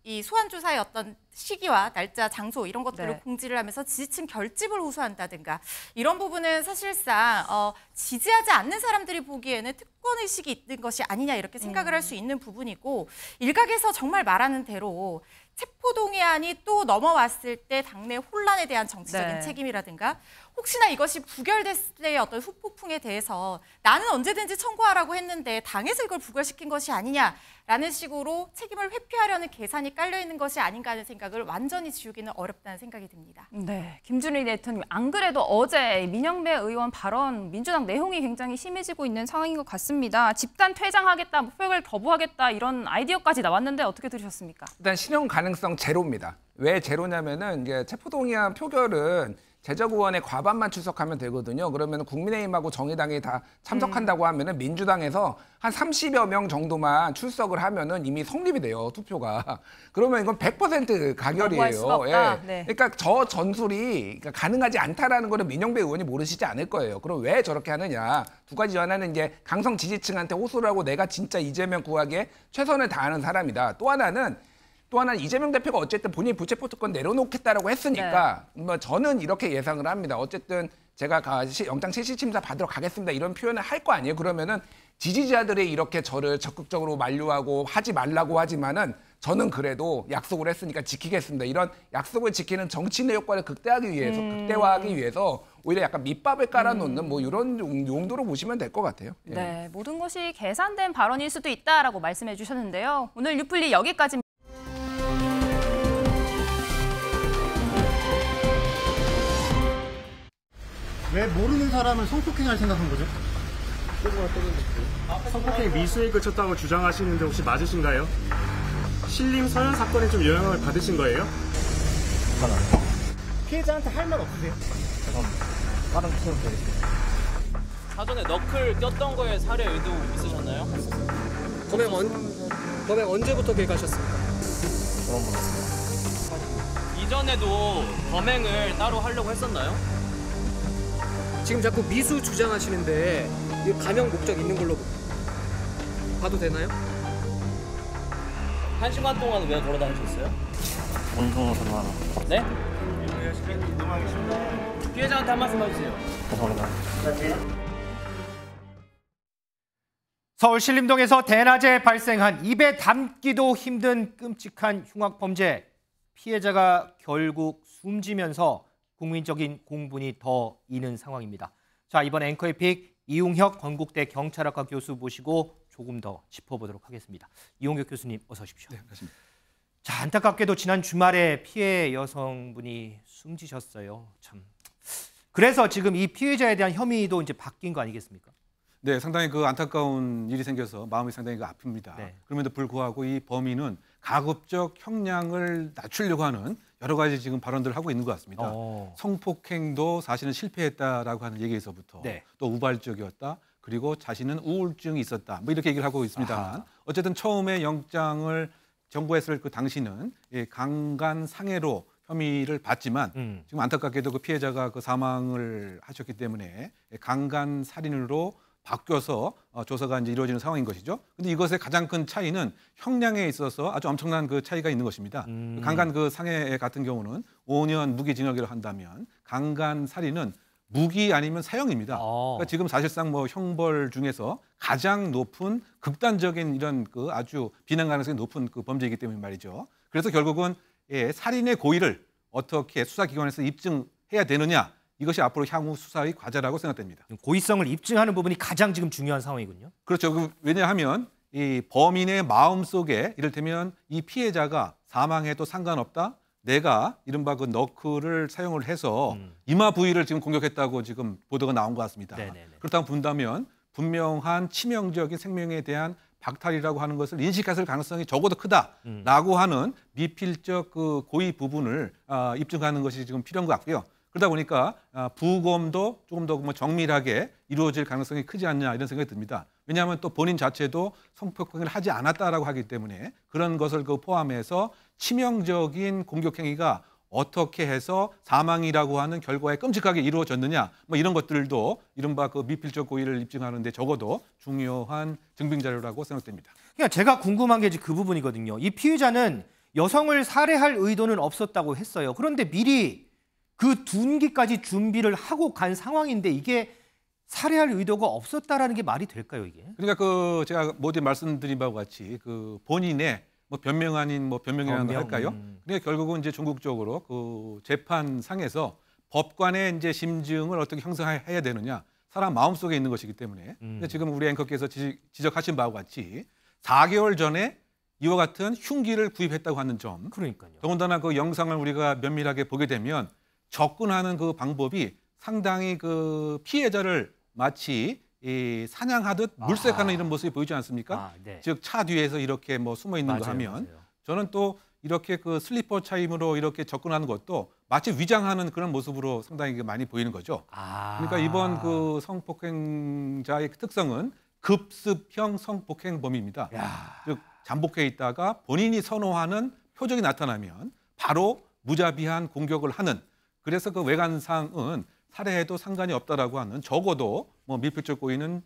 이 소환 조사의 어떤 시기와 날짜, 장소 이런 것들을 공지를 하면서 지지층 결집을 호소한다든가 이런 부분은 사실상 지지하지 않는 사람들이 보기에는 특권의식이 있는 것이 아니냐 이렇게 생각을 할 수 있는 부분이고 일각에서 정말 말하는 대로 체포동의안이 또 넘어왔을 때 당내 혼란에 대한 정치적인 책임이라든가 혹시나 이것이 부결됐을 때의 어떤 후폭풍에 대해서 나는 언제든지 청구하라고 했는데 당에서 이걸 부결시킨 것이 아니냐라는 식으로 책임을 회피하려는 계산이 깔려있는 것이 아닌가 하는 생각을 완전히 지우기는 어렵다는 생각이 듭니다. 네, 김준일 대표님 안 그래도 어제 민영배 의원 발언 민주당 내용이 굉장히 심해지고 있는 상황인 것 같습니다. 집단 퇴장하겠다, 표결 거부하겠다 이런 아이디어까지 나왔는데 어떻게 들으셨습니까? 일단 실현 가능성 제로입니다. 왜 제로냐면은 이제 체포동의안 표결은 제적의원의 과반만 출석하면 되거든요. 그러면 국민의힘하고 정의당이 다 참석한다고 하면은 민주당에서 한 30여 명 정도만 출석을 하면은 이미 성립이 돼요, 투표가. 그러면 이건 100% 가결이에요. 예. 네. 그러니까 저 전술이 그러니까 가능하지 않다라는 거는 민영배 의원이 모르시지 않을 거예요. 그럼 왜 저렇게 하느냐? 두 가지 하나는 이제 강성 지지층한테 호소를 하고 내가 진짜 이재명 구하기에 최선을 다하는 사람이다. 또 하나는 이재명 대표가 어쨌든 본인이 불체포 특권 내려놓겠다라고 했으니까 뭐 저는 이렇게 예상을 합니다. 어쨌든 제가 영장 실시심사 받으러 가겠습니다. 이런 표현을 할 거 아니에요. 그러면은 지지자들이 이렇게 저를 적극적으로 만류하고 하지 말라고 하지만은 저는 그래도 약속을 했으니까 지키겠습니다. 이런 약속을 지키는 정치인의 효과를 극대화하기 위해서 오히려 약간 밑밥을 깔아놓는 뭐 이런 용도로 보시면 될 것 같아요. 예. 네, 모든 것이 계산된 발언일 수도 있다라고 말씀해 주셨는데요. 오늘 뉴플리 여기까지입니다. 왜 모르는 사람을 성폭행할 생각한 거죠? 성폭행 미수에 그쳤다고 주장하시는데 혹시 맞으신가요? 신림 서현 사건에 좀 영향을 받으신 거예요? 피해자한테 할 말 없으세요? 다른 피해자 되겠습니다. 사전에 너클 꼈던 거에 살해 의도 있으셨나요? 범행 언제부터 계획하셨습니까? 그런 거 같습니다. 이전에도 범행을 따로 하려고 했었나요? 지금 자꾸 미수 주장하시는데 감형 목적 있는 걸로 봐도 되나요? 1시간 동안 왜 돌아다니셨어요? 운동을 하러. 네? 피해자한테 한 말씀 해주세요. 죄송합니다. 서울 신림동에서 대낮에 발생한 입에 담기도 힘든 끔찍한 흉악 범죄. 피해자가 결국 숨지면서 국민적인 공분이 더 이는 상황입니다. 자, 이번 앵커의 픽 이용혁 건국대 경찰학과 교수 모시고 조금 더 짚어보도록 하겠습니다. 이용혁 교수님 어서 오십시오. 네, 반갑습니다. 자, 안타깝게도 지난 주말에 피해 여성분이 숨지셨어요. 참. 그래서 지금 이 피해자에 대한 혐의도 이제 바뀐 거 아니겠습니까? 네, 상당히 그 안타까운 일이 생겨서 마음이 상당히 아픕니다. 네. 그럼에도 불구하고 이 범인은 가급적 형량을 낮추려고 하는 여러 가지 지금 발언들을 하고 있는 것 같습니다. 성폭행도 사실은 실패했다라고 하는 얘기에서부터 네. 또 우발적이었다. 그리고 자신은 우울증이 있었다. 뭐 이렇게 얘기를 하고 있습니다만 어쨌든 처음에 영장을 청구했을 그 당시는 강간 상해로 혐의를 받지만 지금 안타깝게도 그 피해자가 그 사망을 하셨기 때문에 강간 살인으로 바뀌어서 조사가 이제 이루어지는 상황인 것이죠. 근데 이것의 가장 큰 차이는 형량에 있어서 아주 엄청난 그 차이가 있는 것입니다. 강간 그 상해 같은 경우는 5년 무기징역이라고 한다면 강간 살인은 무기 아니면 사형입니다. 그러니까 지금 사실상 뭐 형벌 중에서 가장 높은 극단적인 이런 그 아주 비난 가능성이 높은 그 범죄이기 때문에 말이죠. 그래서 결국은 살인의 고의를 어떻게 수사기관에서 입증해야 되느냐. 이것이 앞으로 향후 수사의 과제라고 생각됩니다. 고의성을 입증하는 부분이 가장 지금 중요한 상황이군요. 그렇죠. 왜냐하면 이 범인의 마음속에 이를테면 이 피해자가 사망해도 상관없다. 내가 이른바 그 너클을 사용을 해서 이마 부위를 지금 공격했다고 지금 보도가 나온 것 같습니다. 네네네. 그렇다고 본다면 분명한 치명적인 생명에 대한 박탈이라고 하는 것을 인식했을 가능성이 적어도 크다라고 하는 미필적 그 고의 부분을 입증하는 것이 지금 필요한 것 같고요. 그러다 보니까 부검도 조금 더 뭐 정밀하게 이루어질 가능성이 크지 않냐 이런 생각이 듭니다. 왜냐하면 또 본인 자체도 성폭행을 하지 않았다라고 하기 때문에 그런 것을 그 포함해서 치명적인 공격 행위가 어떻게 해서 사망이라고 하는 결과에 끔찍하게 이루어졌느냐 뭐 이런 것들도 이른바 그 미필적 고의를 입증하는 데 적어도 중요한 증빙 자료라고 생각됩니다. 그러니까 제가 궁금한 게 그 부분이거든요. 이 피해자는 여성을 살해할 의도는 없었다고 했어요. 그런데 미리 그 둔기까지 준비를 하고 간 상황인데 이게 살해할 의도가 없었다라는 게 말이 될까요, 이게? 그러니까 그 제가 모두 말씀드린 바와 같이 그 본인의 뭐 변명 아닌 뭐 변명이라는 걸 할까요? 그러니까 결국은 이제 전국적으로 그 재판상에서 법관의 이제 심증을 어떻게 형성해야 되느냐 사람 마음속에 있는 것이기 때문에 근데 지금 우리 앵커께서 지적하신 바와 같이 4개월 전에 이와 같은 흉기를 구입했다고 하는 점. 그러니까요. 더군다나 그 영상을 우리가 면밀하게 보게 되면 접근하는 그 방법이 상당히 그 피해자를 마치 사냥하듯 물색하는 이런 모습이 보이지 않습니까? 네. 즉 차 뒤에서 이렇게 뭐 숨어 있는 거 하면 저는 또 이렇게 그 슬리퍼 차임으로 이렇게 접근하는 것도 마치 위장하는 그런 모습으로 상당히 많이 보이는 거죠. 그러니까 이번 그 성폭행자의 특성은 급습형 성폭행범입니다. 즉 잠복해 있다가 본인이 선호하는 표적이 나타나면 바로 무자비한 공격을 하는, 그래서 그 외관상은 살해해도 상관이 없다라고 하는, 적어도 뭐 밀폐적 고의는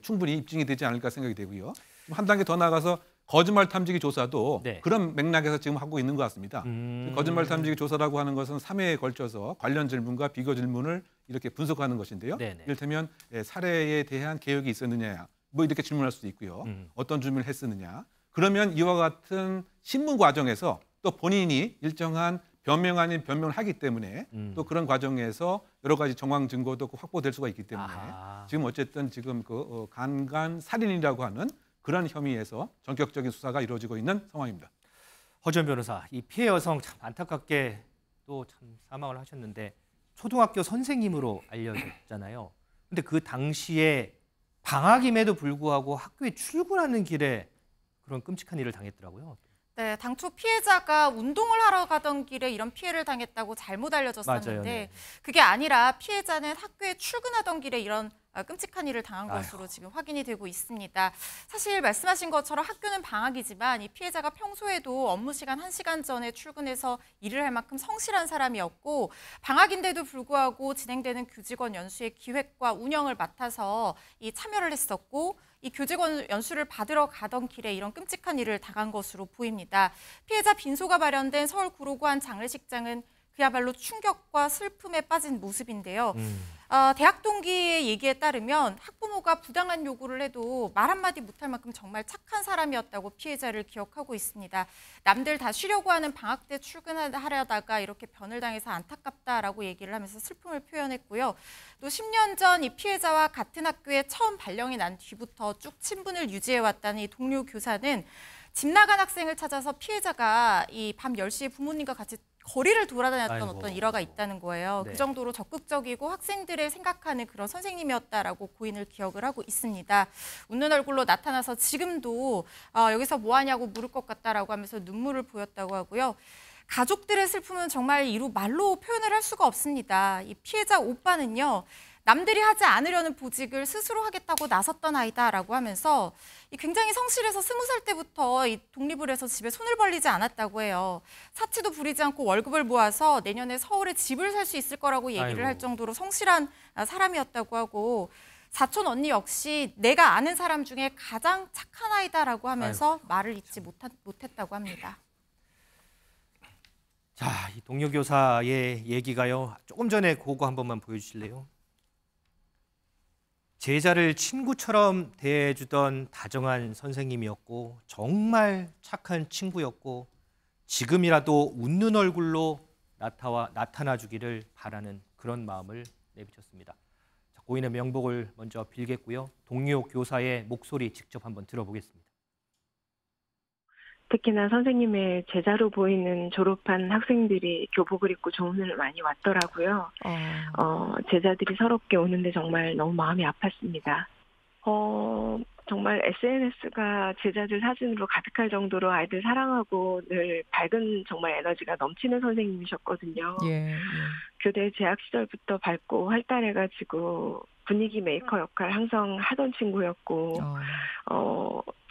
충분히 입증이 되지 않을까 생각이 되고요. 한 단계 더 나가서 거짓말 탐지기 조사도 그런 맥락에서 지금 하고 있는 것 같습니다. 거짓말 탐지기 조사라고 하는 것은 3회에 걸쳐서 관련 질문과 비교 질문을 이렇게 분석하는 것인데요. 이를테면 살해에 대한 계획이 있었느냐, 뭐 이렇게 질문할 수도 있고요. 어떤 질문을 했었느냐. 그러면 이와 같은 신문 과정에서 또 본인이 일정한 변명 아닌 변명을 하기 때문에 또 그런 과정에서 여러 가지 정황 증거도 확보될 수가 있기 때문에 지금 어쨌든 지금 그 강간 살인이라고 하는 그런 혐의에서 전격적인 수사가 이루어지고 있는 상황입니다. 허지원 변호사, 이 피해 여성 참 안타깝게 또 참 사망을 하셨는데 초등학교 선생님으로 알려졌잖아요. 근데 그 당시에 방학임에도 불구하고 학교에 출근하는 길에 그런 끔찍한 일을 당했더라고요. 네, 당초 피해자가 운동을 하러 가던 길에 이런 피해를 당했다고 잘못 알려졌었는데 맞아요, 네. 그게 아니라 피해자는 학교에 출근하던 길에 이런 끔찍한 일을 당한 것으로 지금 확인이 되고 있습니다. 사실 말씀하신 것처럼 학교는 방학이지만 이 피해자가 평소에도 업무 시간 1시간 전에 출근해서 일을 할 만큼 성실한 사람이었고 방학인데도 불구하고 진행되는 교직원 연수의 기획과 운영을 맡아서 이 참여를 했었고 이 교직원 연수를 받으러 가던 길에 이런 끔찍한 일을 당한 것으로 보입니다. 피해자 빈소가 마련된 서울 구로구 한 장례식장은 그야말로 충격과 슬픔에 빠진 모습인데요. 대학 동기의 얘기에 따르면 학부모가 부당한 요구를 해도 말 한마디 못할 만큼 정말 착한 사람이었다고 피해자를 기억하고 있습니다. 남들 다 쉬려고 하는 방학 때 출근하려다가 이렇게 변을 당해서 안타깝다라고 얘기를 하면서 슬픔을 표현했고요. 또 10년 전 이 피해자와 같은 학교에 처음 발령이 난 뒤부터 쭉 친분을 유지해왔다는 이 동료 교사는 집 나간 학생을 찾아서 피해자가 이 밤 10시에 부모님과 같이 거리를 돌아다녔던 어떤 일화가 있다는 거예요. 네. 그 정도로 적극적이고 학생들을 생각하는 그런 선생님이었다라고 고인을 기억을 하고 있습니다. 웃는 얼굴로 나타나서 지금도 여기서 뭐 하냐고 물을 것 같다라고 하면서 눈물을 보였다고 하고요. 가족들의 슬픔은 정말 이루 말로 표현을 할 수가 없습니다. 이 피해자 오빠는요. 남들이 하지 않으려는 보직을 스스로 하겠다고 나섰던 아이다라고 하면서 굉장히 성실해서 20살 때부터 이 독립을 해서 집에 손을 벌리지 않았다고 해요. 사치도 부리지 않고 월급을 모아서 내년에 서울에 집을 살 수 있을 거라고 얘기를 할 정도로 성실한 사람이었다고 하고 사촌 언니 역시 내가 아는 사람 중에 가장 착한 아이다라고 하면서 말을 잊지 못했다고 합니다. 자, 이 동료 교사의 얘기가요. 조금 전에 그거 한 번만 보여주실래요? 제자를 친구처럼 대해주던 다정한 선생님이었고 정말 착한 친구였고 지금이라도 웃는 얼굴로 나타나 주기를 바라는 그런 마음을 내비쳤습니다. 자, 고인의 명복을 먼저 빌겠고요. 동료 교사의 목소리 직접 한번 들어보겠습니다. 특히나 선생님의 제자로 보이는 졸업한 학생들이 교복을 입고 조문을 많이 왔더라고요. 제자들이 서럽게 오는데 정말 너무 마음이 아팠습니다. 정말 SNS가 제자들 사진으로 가득할 정도로 아이들 사랑하고 늘 밝은 정말 에너지가 넘치는 선생님이셨거든요. 교대 재학 시절부터 밝고 활달해가지고 분위기 메이커 역할 항상 하던 친구였고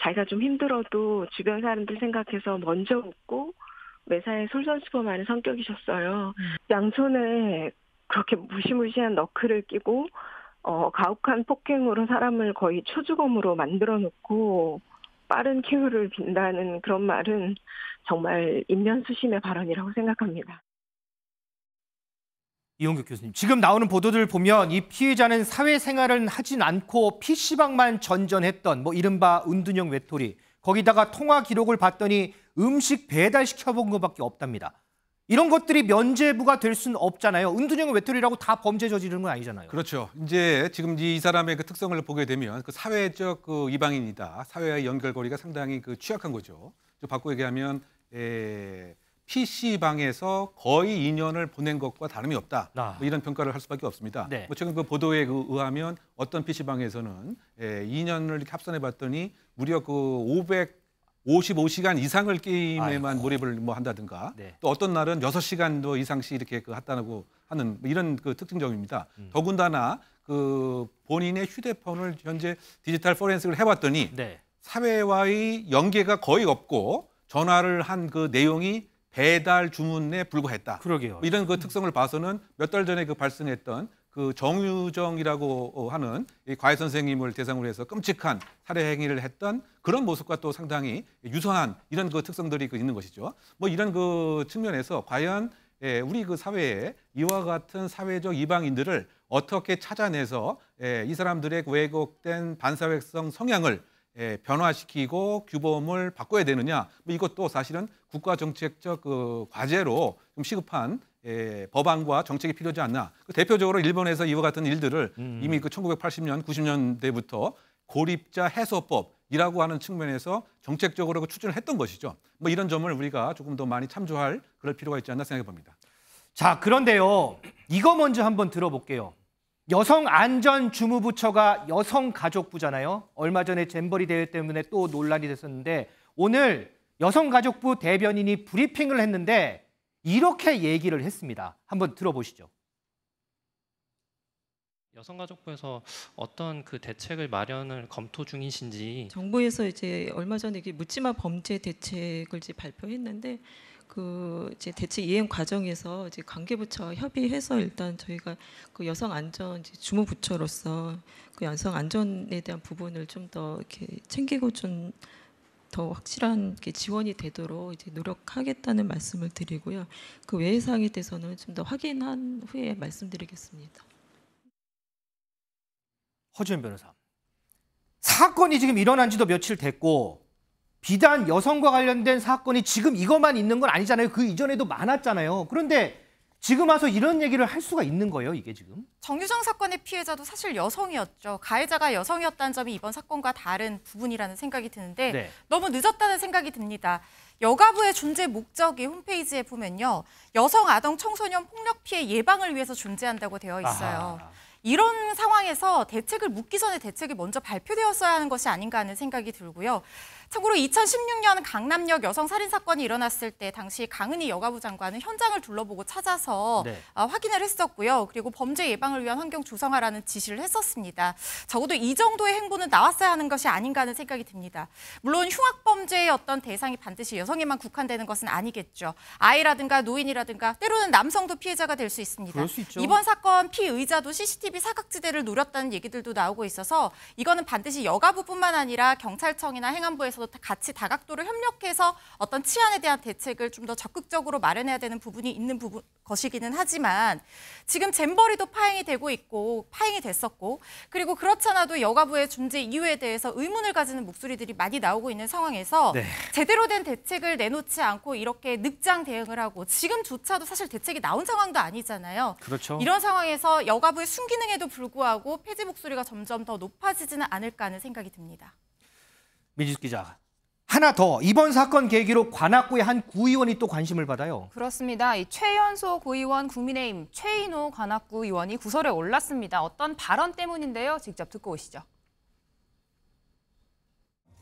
자기가 좀 힘들어도 주변 사람들 생각해서 먼저 웃고 매사에 솔선수범하는 성격이셨어요. 양손에 그렇게 무시무시한 너클을 끼고 가혹한 폭행으로 사람을 거의 초주검으로 만들어 놓고 빠른 쾌유를 빈다는 그런 말은 정말 인면수심의 발언이라고 생각합니다. 이용규 교수님, 지금 나오는 보도들을 보면 이 피해자는 사회생활은 하진 않고 PC방만 전전했던 뭐 이른바 은둔형 외톨이, 거기다가 통화 기록을 봤더니 음식 배달시켜본 것밖에 없답니다. 이런 것들이 면죄부가 될 수는 없잖아요. 은둔형 외톨이라고 다 범죄 저지르는 건 아니잖아요. 그렇죠. 이제 지금 이 사람의 그 특성을 보게 되면 그 사회적 그 이방인이다. 사회와의 연결고리가 상당히 그 취약한 거죠. 바꾸고 얘기하면 PC방에서 거의 2년을 보낸 것과 다름이 없다. 뭐 이런 평가를 할 수밖에 없습니다. 네. 뭐 최근 그 보도에 의하면 어떤 PC방에서는 2년을 이렇게 합산해 봤더니 무려 그 55시간 이상을 게임에만 몰입을 뭐 한다든가 네. 또 어떤 날은 6시간도 이상씩 이렇게 한다고 하는 이런 그 특징점입니다. 더군다나 그 본인의 휴대폰을 현재 디지털 포렌식을 해봤더니 네. 사회와의 연계가 거의 없고 전화를 한 그 내용이 배달 주문에 불과했다. 그러게요. 이런 그 특성을 봐서는 몇 달 전에 그 발생했던 그 정유정이라고 하는 이 과외 선생님을 대상으로 해서 끔찍한 살해 행위를 했던 그런 모습과 또 상당히 유사한 이런 그 특성들이 있는 것이죠. 뭐 이런 그 측면에서 과연 우리 그 사회에 이와 같은 사회적 이방인들을 어떻게 찾아내서 이 사람들의 왜곡된 반사회성 성향을 변화시키고 규범을 바꿔야 되느냐, 뭐 이것도 사실은 국가 정책적 그 과제로 좀 시급한 법안과 정책이 필요하지 않나. 대표적으로 일본에서 이와 같은 일들을 이미 그 1980년, 90년대부터 고립자 해소법이라고 하는 측면에서 정책적으로 추진을 했던 것이죠. 뭐 이런 점을 우리가 조금 더 많이 참조할 그럴 필요가 있지 않나 생각해 봅니다. 자, 그런데요. 이거 먼저 한번 들어볼게요. 여성안전주무부처가 여성가족부잖아요. 얼마 전에 잼버리 대회 때문에 또 논란이 됐었는데 오늘 여성가족부 대변인이 브리핑을 했는데 이렇게 얘기를 했습니다. 한번 들어보시죠. 여성가족부에서 어떤 그 대책을 마련을 검토 중이신지. 정부에서 이제 얼마 전에 묻지마 범죄 대책을 이제 발표했는데 그 이제 대책 이행 과정에서 이제 관계부처와 협의해서 일단 저희가 그 여성 안전 주무부처로서 그 여성 안전에 대한 부분을 좀 더 이렇게 챙기고 좀 더 확실한 지원이 되도록 이제 노력하겠다는 말씀을 드리고요. 그 외의 사항에 대해서는 좀 더 확인한 후에 말씀드리겠습니다. 허지연 변호사. 사건이 지금 일어난 지도 며칠 됐고 비단 여성과 관련된 사건이 지금 이것만 있는 건 아니잖아요. 그 이전에도 많았잖아요. 그런데 지금 와서 이런 얘기를 할 수가 있는 거예요, 이게 지금? 정유정 사건의 피해자도 사실 여성이었죠. 가해자가 여성이었다는 점이 이번 사건과 다른 부분이라는 생각이 드는데 네. 너무 늦었다는 생각이 듭니다. 여가부의 존재 목적이 홈페이지에 보면요. 여성, 아동, 청소년 폭력 피해 예방을 위해서 존재한다고 되어 있어요. 아하. 이런 상황에서 대책을 묻기 전에 대책이 먼저 발표되었어야 하는 것이 아닌가 하는 생각이 들고요. 참고로 2016년 강남역 여성 살인 사건이 일어났을 때 당시 강은희 여가부 장관은 현장을 둘러보고 찾아서 네. 확인을 했었고요. 그리고 범죄 예방을 위한 환경 조성하라는 지시를 했었습니다. 적어도 이 정도의 행보는 나왔어야 하는 것이 아닌가 하는 생각이 듭니다. 물론 흉악범죄의 어떤 대상이 반드시 여성에만 국한되는 것은 아니겠죠. 아이라든가 노인이라든가 때로는 남성도 피해자가 될 수 있습니다. 그럴 수 있죠. 이번 사건 피의자도 CCTV 사각지대를 노렸다는 얘기들도 나오고 있어서 이거는 반드시 여가부뿐만 아니라 경찰청이나 행안부에서도 같이 다각도를 협력해서 어떤 치안에 대한 대책을 좀 더 적극적으로 마련해야 되는 부분이 있는 것이기는 하지만 지금 잼버리도 파행이 되고 있고 파행이 됐었고 그리고 그렇잖아도 여가부의 존재 이유에 대해서 의문을 가지는 목소리들이 많이 나오고 있는 상황에서 네. 제대로 된 대책을 내놓지 않고 이렇게 늑장 대응을 하고 지금조차도 사실 대책이 나온 상황도 아니잖아요. 그렇죠. 이런 상황에서 여가부의 순기능에도 불구하고 폐지 목소리가 점점 더 높아지지는 않을까 하는 생각이 듭니다. 민지숙 기자. 하나 더, 이번 사건 계기로 관악구의 한 구의원이 또 관심을 받아요. 그렇습니다. 이 최연소 구의원, 국민의힘 최인호 관악구 의원이 구설에 올랐습니다. 어떤 발언 때문인데요. 직접 듣고 오시죠.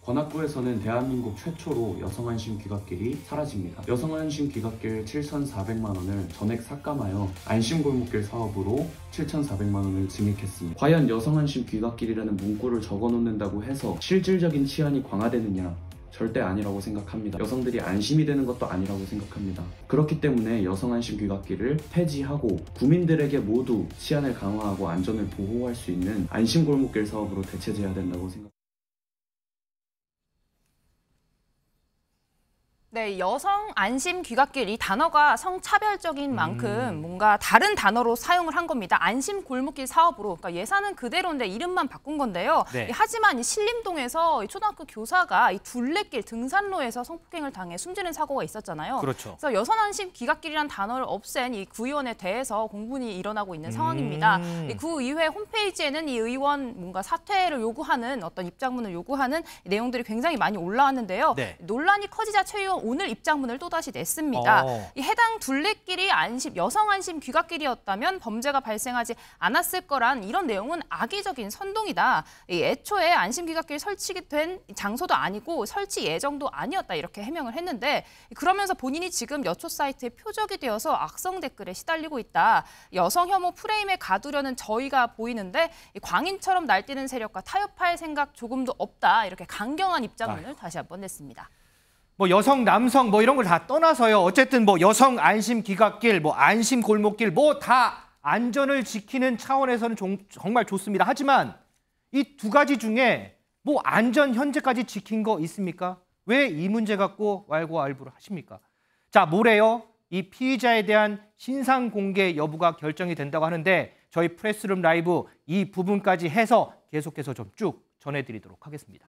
관악구에서는 대한민국 최초로 여성안심 귀갓길이 사라집니다. 여성안심 귀갓길 7,400만 원을 전액 삭감하여 안심골목길 사업으로 7,400만 원을 증액했습니다. 과연 여성안심 귀갓길이라는 문구를 적어놓는다고 해서 실질적인 치안이 강화되느냐? 절대 아니라고 생각합니다. 여성들이 안심이 되는 것도 아니라고 생각합니다. 그렇기 때문에 여성안심 귀갓길을 폐지하고 국민들에게 모두 치안을 강화하고 안전을 보호할 수 있는 안심골목길 사업으로 대체돼야 된다고 생각합니다. 네, 여성 안심 귀갓길 이 단어가 성차별적인 만큼 뭔가 다른 단어로 사용을 한 겁니다. 안심 골목길 사업으로. 그러니까 예산은 그대로인데 이름만 바꾼 건데요. 네. 하지만 이 신림동에서 초등학교 교사가 이 둘레길 등산로에서 성폭행을 당해 숨지는 사고가 있었잖아요. 그렇죠. 그래서 여성 안심 귀갓길이라는 단어를 없앤 이 구의원에 대해서 공분이 일어나고 있는 상황입니다. 이 구의회 홈페이지에는 이 의원 뭔가 사퇴를 요구하는 어떤 입장문을 요구하는 내용들이 굉장히 많이 올라왔는데요. 네. 논란이 커지자 최 의원 오늘 입장문을 또다시 냈습니다. 이 해당 둘레길이 여성 안심 귀갓길이었다면 범죄가 발생하지 않았을 거란 이런 내용은 악의적인 선동이다. 애초에 안심 귀갓길 설치된 장소도 아니고 설치 예정도 아니었다 이렇게 해명을 했는데 그러면서 본인이 지금 여초 사이트에 표적이 되어서 악성 댓글에 시달리고 있다. 여성 혐오 프레임에 가두려는 저희가 보이는데 광인처럼 날뛰는 세력과 타협할 생각 조금도 없다. 이렇게 강경한 입장문을 다시 한번 냈습니다. 뭐 여성, 남성 뭐 이런 걸 다 떠나서요. 어쨌든 뭐 여성 안심 귀갓길, 뭐 안심 골목길 뭐 다 안전을 지키는 차원에서는 정말 좋습니다. 하지만 이 두 가지 중에 뭐 안전 현재까지 지킨 거 있습니까? 왜 이 문제 갖고 왈가왈부를 하십니까? 자, 모레요. 이 피의자에 대한 신상 공개 여부가 결정이 된다고 하는데 저희 프레스룸 라이브 이 부분까지 해서 계속해서 좀 쭉 전해드리도록 하겠습니다.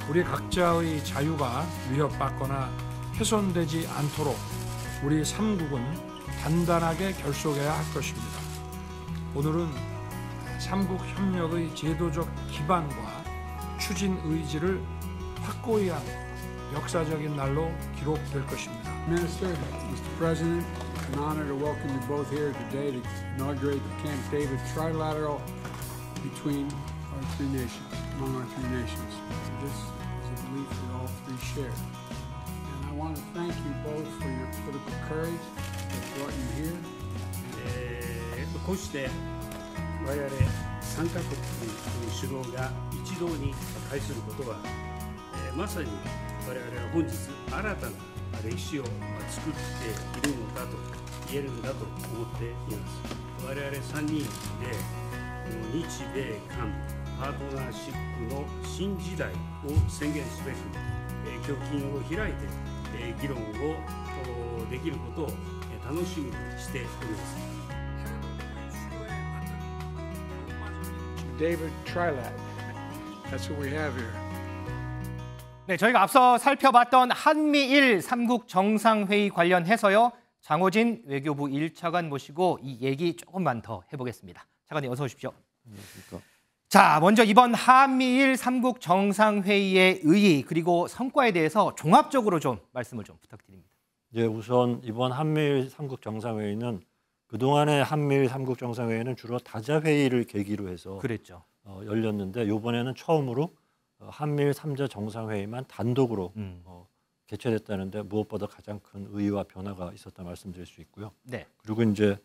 우리 각자의 자유가 위협받거나 훼손되지 않도록 우리 3국은 단단하게 결속해야 할 것입니다. 오늘은 3국 협력의 제도적 기반과 추진 의지를 확고히 한 역사적인 날로 기록될 것입니다. Minister, Mr. President, an honor to welcome you both here today to inaugurate the Camp David Trilateral between our three nations, among our three nations. This is a belief that all three share. And I want to thank you both for your political courage that brought you here. こうして我々3カ国の首脳が一堂に会することは、まさに我々は本日新たな歴史を作っているのだと言えるんだと思っています。我々3人で日米韓パートナーシップの新時代を宣言すべく胸襟を開いて議論をできることを楽しみにしております。David Trilat. That's what we have here. 네, 저희가 앞서 살펴봤던 한미일 3국 정상회의 관련해서요. 장호진 외교부 1차관 모시고 이 얘기 조금만 더 해보겠습니다. 차관님 어서 오십시오. 안녕하십니까. 자, 먼저 이번 한미일 3국 정상회의의 의의 그리고 성과에 대해서 종합적으로 좀 말씀을 좀 부탁드립니다. 예, 우선 이번 한미일 3국 정상회의는 그동안의 한미일 3국 정상회의는 주로 다자회의를 계기로 해서 그랬죠. 열렸는데 이번에는 처음으로 한미일 3자 정상회의만 단독으로 개최됐다는데 무엇보다 가장 큰 의의와 변화가 있었다 말씀드릴 수 있고요. 네. 그리고 이제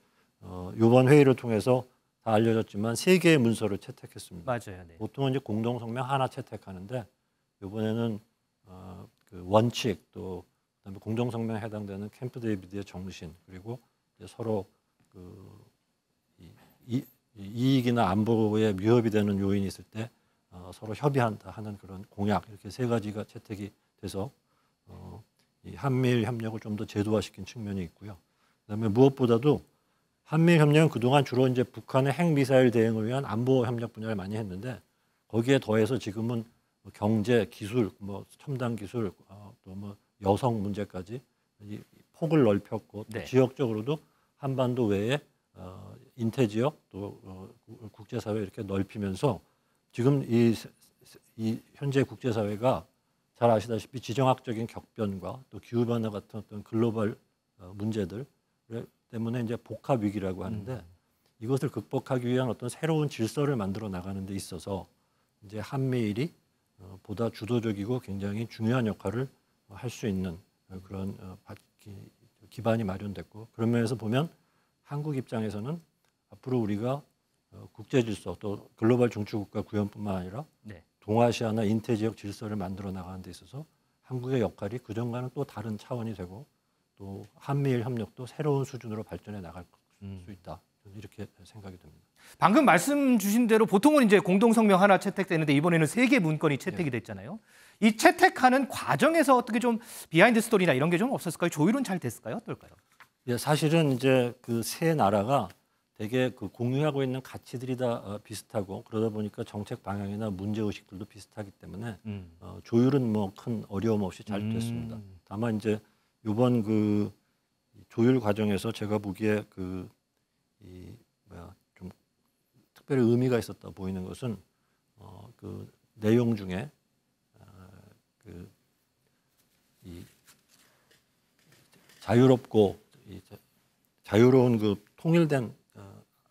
이번 회의를 통해서 다 알려졌지만 3개의 문서를 채택했습니다. 맞아요. 네. 보통은 이제 공동성명 하나 채택하는데 이번에는 그 원칙 또 그다음에 공동성명에 해당되는 캠프 데이비드의 정신 그리고 이제 서로 그 이익이나 안보에 위협이 되는 요인이 있을 때 서로 협의한다 하는 그런 공약 이렇게 3가지가 채택이 돼서 이 한미일 협력을 좀 더 제도화시킨 측면이 있고요. 그다음에 무엇보다도 한미일 협력은 그동안 주로 이제 북한의 핵미사일 대응을 위한 안보 협력 분야를 많이 했는데 거기에 더해서 지금은 경제, 기술, 뭐 첨단 기술, 또 뭐 여성 문제까지 이 폭을 넓혔고 또 네. 지역적으로도 한반도 외에 인태 지역 또 국제사회 이렇게 넓히면서 지금 이 현재 국제사회가 잘 아시다시피 지정학적인 격변과 또 기후변화 같은 어떤 글로벌 문제들 때문에 이제 복합 위기라고 하는데 이것을 극복하기 위한 어떤 새로운 질서를 만들어 나가는 데 있어서 이제 한미일이 보다 주도적이고 굉장히 중요한 역할을 할 수 있는 그런 기반이 마련됐고 그런 면에서 보면 한국 입장에서는 앞으로 우리가 국제 질서 또 글로벌 중추국가 구현뿐만 아니라 네. 동아시아나 인태 지역 질서를 만들어 나가는 데 있어서 한국의 역할이 그전과는 또 다른 차원이 되고 또 한미일 협력도 새로운 수준으로 발전해 나갈 수 있다. 이렇게 생각이 듭니다. 방금 말씀 주신 대로 보통은 이제 공동성명 하나 채택되는데 이번에는 3개 문건이 채택이 됐잖아요. 이 채택하는 과정에서 어떻게 좀 비하인드 스토리나 이런 게 좀 없었을까요? 조율은 잘 됐을까요? 어떨까요? 예, 사실은 이제 그 세 나라가 되게 그 공유하고 있는 가치들이 다 비슷하고 그러다 보니까 정책 방향이나 문제 의식들도 비슷하기 때문에 조율은 뭐 큰 어려움 없이 잘 됐습니다. 다만 이제 이번 그 조율 과정에서 제가 보기에 좀 특별히 의미가 있었다 보이는 것은 그 내용 중에 이 자유롭고 자유로운 그 통일된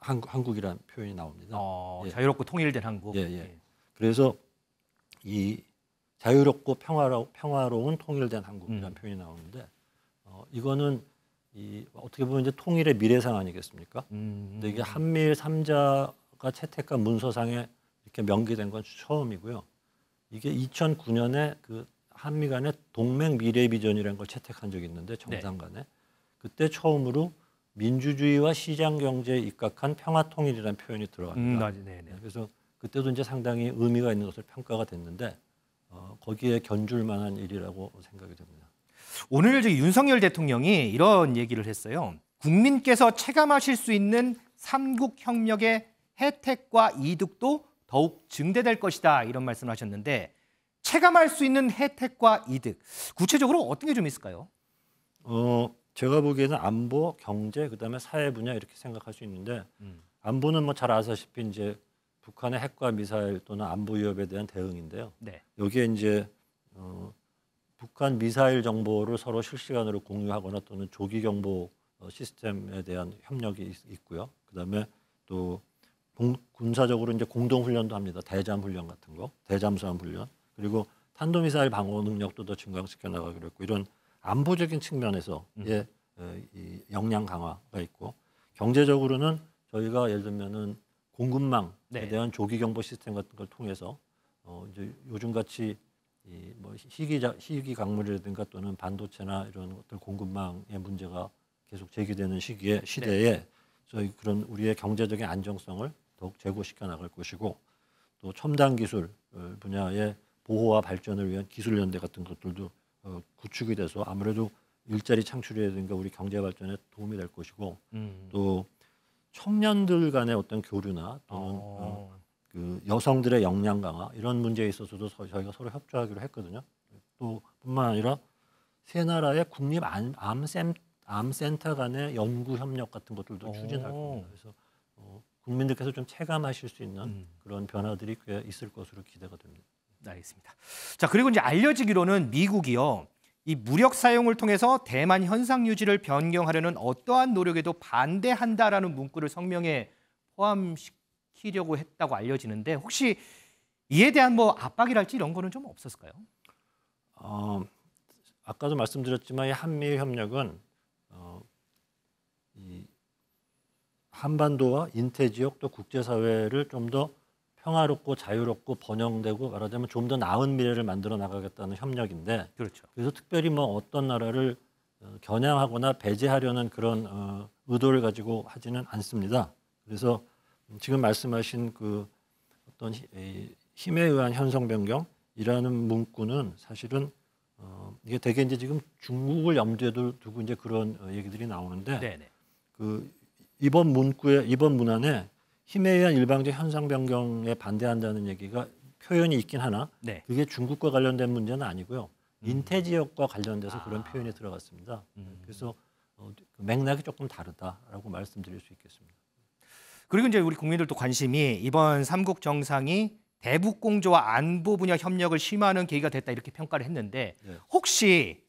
한국이라는 표현이 나옵니다. 예. 자유롭고 통일된 한국. 예, 예. 그래서 이 자유롭고 평화로운 통일된 한국이라는 표현이 나오는데 이거는 어떻게 보면 이제 통일의 미래상 아니겠습니까? 근데 이게 한미일 3자가 채택한 문서상에 이렇게 명기된 건 처음이고요. 이게 2009년에 그 한미 간의 동맹 미래 비전이라는 걸 채택한 적이 있는데 정상 간에 그때 처음으로 민주주의와 시장 경제에 입각한 평화 통일이라는 표현이 들어갑니다. 그래서 그때도 이제 상당히 의미가 있는 것을 평가가 됐는데 거기에 견줄 만한 일이라고 생각이 됩니다. 오늘 윤석열 대통령이 이런 얘기를 했어요. 국민께서 체감하실 수 있는 삼국 협력의 혜택과 이득도 더욱 증대될 것이다 이런 말씀을 하셨는데 체감할 수 있는 혜택과 이득 구체적으로 어떤 게 좀 있을까요? 제가 보기에는 안보, 경제, 그다음에 사회 분야 이렇게 생각할 수 있는데 안보는 뭐 잘 아시다시피 이제 북한의 핵과 미사일 또는 안보 위협에 대한 대응인데요. 여기에 이제 북한 미사일 정보를 서로 실시간으로 공유하거나 또는 조기 경보 시스템에 대한 협력이 있고요. 그다음에 또 군사적으로 이제 공동 훈련도 합니다. 대잠 훈련 같은 거, 대잠수함 훈련. 그리고 탄도미사일 방어 능력도 더 증강시켜 나가기로 했고 이런 안보적인 측면에서의 이 역량 강화가 있고 경제적으로는 저희가 예를 들면은 공급망에 대한 조기 경보 시스템 같은 걸 통해서 이제 요즘 같이 뭐 희귀 광물이라든가 또는 반도체나 이런 것들 공급망의 문제가 계속 제기되는 시대에 저희 그런 우리의 경제적인 안정성을 더욱 제고시켜 나갈 것이고 또 첨단 기술 분야의 보호와 발전을 위한 기술연대 같은 것들도 구축이 돼서 아무래도 일자리 창출이라든가 우리 경제 발전에 도움이 될 것이고 또 청년들 간의 어떤 교류나 또는 그 여성들의 역량 강화 이런 문제에 있어서도 저희가 서로 협조하기로 했거든요. 또 뿐만 아니라 세 나라의 국립 암센터 간의 연구 협력 같은 것들도 추진할 겁니다. 그래서 국민들께서 좀 체감하실 수 있는 그런 변화들이 꽤 있을 것으로 기대가 됩니다. 알겠습니다. 자, 그리고 이제 알려지기로는 미국이요. 이 무력 사용을 통해서 대만 현상 유지를 변경하려는 어떠한 노력에도 반대한다라는 문구를 성명에 포함시키려고 했다고 알려지는데 혹시 이에 대한 뭐 압박이랄지 이런 거는 좀 없었을까요? 아까도 말씀드렸지만 이 한미 협력은 이 한반도와 인태 지역 또 국제사회를 좀 더 평화롭고 자유롭고 번영되고 말하자면 좀 더 나은 미래를 만들어 나가겠다는 협력인데 그렇죠. 그래서 특별히 뭐 어떤 나라를 겨냥하거나 배제하려는 그런 의도를 가지고 하지는 않습니다. 그래서 지금 말씀하신 그 어떤 힘에 의한 현상 변경이라는 문구는 사실은 이게 되게 이제 지금 중국을 염두에 두고 이제 그런 얘기들이 나오는데 그 이번 문안에 힘에 의한 일방적 현상 변경에 반대한다는 얘기가 표현이 있긴 하나 그게 중국과 관련된 문제는 아니고요. 인태 지역과 관련돼서 그런 표현이 들어갔습니다. 그래서 맥락이 조금 다르다라고 말씀드릴 수 있겠습니다. 그리고 이제 우리 국민들도 관심이 이번 삼국 정상이 대북 공조와 안보 분야 협력을 심화하는 계기가 됐다 이렇게 평가를 했는데 혹시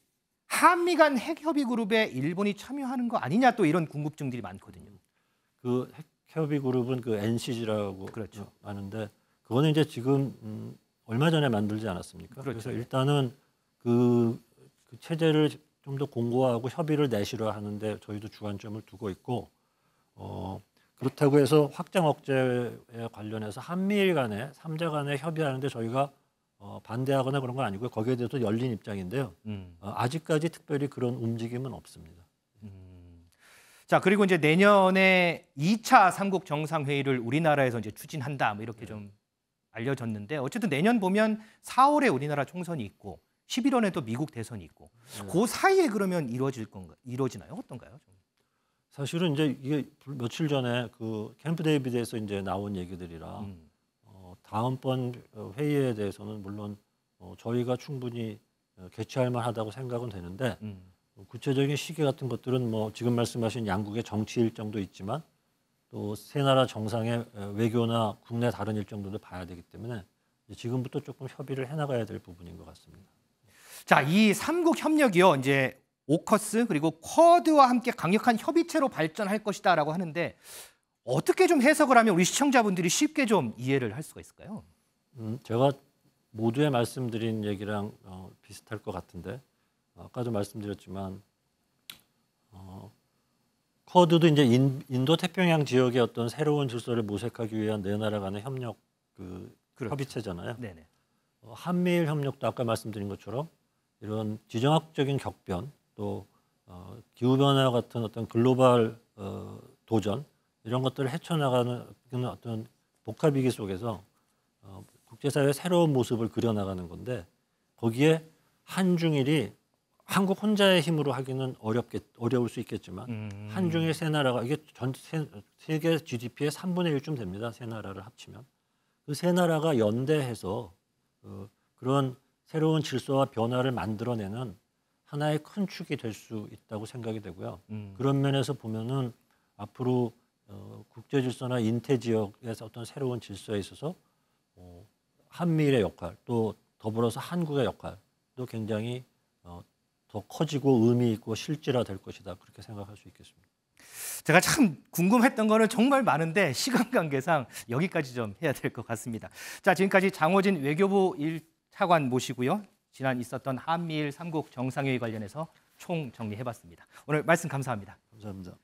한미 간 핵 협의 그룹에 일본이 참여하는 거 아니냐 또 이런 궁금증들이 많거든요. 그 핵 협의 그룹은 그 NCG라고 하는데 그거는 이제 지금 얼마 전에 만들지 않았습니까? 그래서 일단은 그 체제를 좀 더 공고화하고 협의를 내실화하는데 저희도 주관점을 두고 있고 그렇다고 해서 확장 억제에 관련해서 한미일 간에 3자 간에 협의하는데 저희가 반대하거나 그런 건 아니고요. 거기에 대해서 열린 입장인데요. 아직까지 특별히 그런 움직임은 없습니다. 자, 그리고 이제 내년에 2차 삼국 정상회의를 우리나라에서 이제 추진한다. 뭐 이렇게 좀 알려졌는데 어쨌든 내년 보면 4월에 우리나라 총선이 있고 11월에도 미국 대선이 있고 그 사이에 그러면 이루어지나요? 어떤가요? 사실은 이제 이게 며칠 전에 그 캠프 데이비드에서 이제 나온 얘기들이라 다음번 회의에 대해서는 물론 저희가 충분히 개최할 만하다고 생각은 되는데 구체적인 시기 같은 것들은 뭐 지금 말씀하신 양국의 정치 일정도 있지만 또 세 나라 정상의 외교나 국내 다른 일정들도 봐야 되기 때문에 지금부터 조금 협의를 해나가야 될 부분인 것 같습니다. 자, 이 삼국 협력이요, 이제 오커스 그리고 쿼드와 함께 강력한 협의체로 발전할 것이다라고 하는데 어떻게 좀 해석을 하면 우리 시청자분들이 쉽게 좀 이해를 할 수가 있을까요? 제가 모두에 말씀드린 얘기랑 비슷할 것 같은데 아까도 말씀드렸지만 쿼드도 이제 인도 태평양 지역의 어떤 새로운 질서를 모색하기 위한 네 나라 간의 협력 그렇죠. 협의체잖아요. 네네. 한미일 협력도 아까 말씀드린 것처럼 이런 지정학적인 격변 또 기후 변화 같은 어떤 글로벌 도전 이런 것들을 헤쳐나가는 어떤 복합위기 속에서 국제사회의 새로운 모습을 그려나가는 건데 거기에 한중일이 한국 혼자의 힘으로 하기는 어려울 수 있겠지만 한중일 세 나라가 이게 전 세계 GDP의 3분의 1쯤 됩니다. 세 나라를 합치면 그 세 나라가 연대해서 그런 새로운 질서와 변화를 만들어내는 하나의 큰 축이 될 수 있다고 생각이 되고요. 그런 면에서 보면은 앞으로 국제 질서나 인태 지역에서 어떤 새로운 질서에 있어서 한미일의 역할 또 더불어서 한국의 역할도 굉장히 더 커지고 의미 있고 실질화될 것이다 그렇게 생각할 수 있겠습니다. 제가 참 궁금했던 거는 정말 많은데 시간 관계상 여기까지 좀 해야 될 것 같습니다. 자, 지금까지 장호진 외교부 1차관 모시고요. 지난 있었던 한미일 삼국 정상회의 관련해서 총 정리해봤습니다. 오늘 말씀 감사합니다. 감사합니다.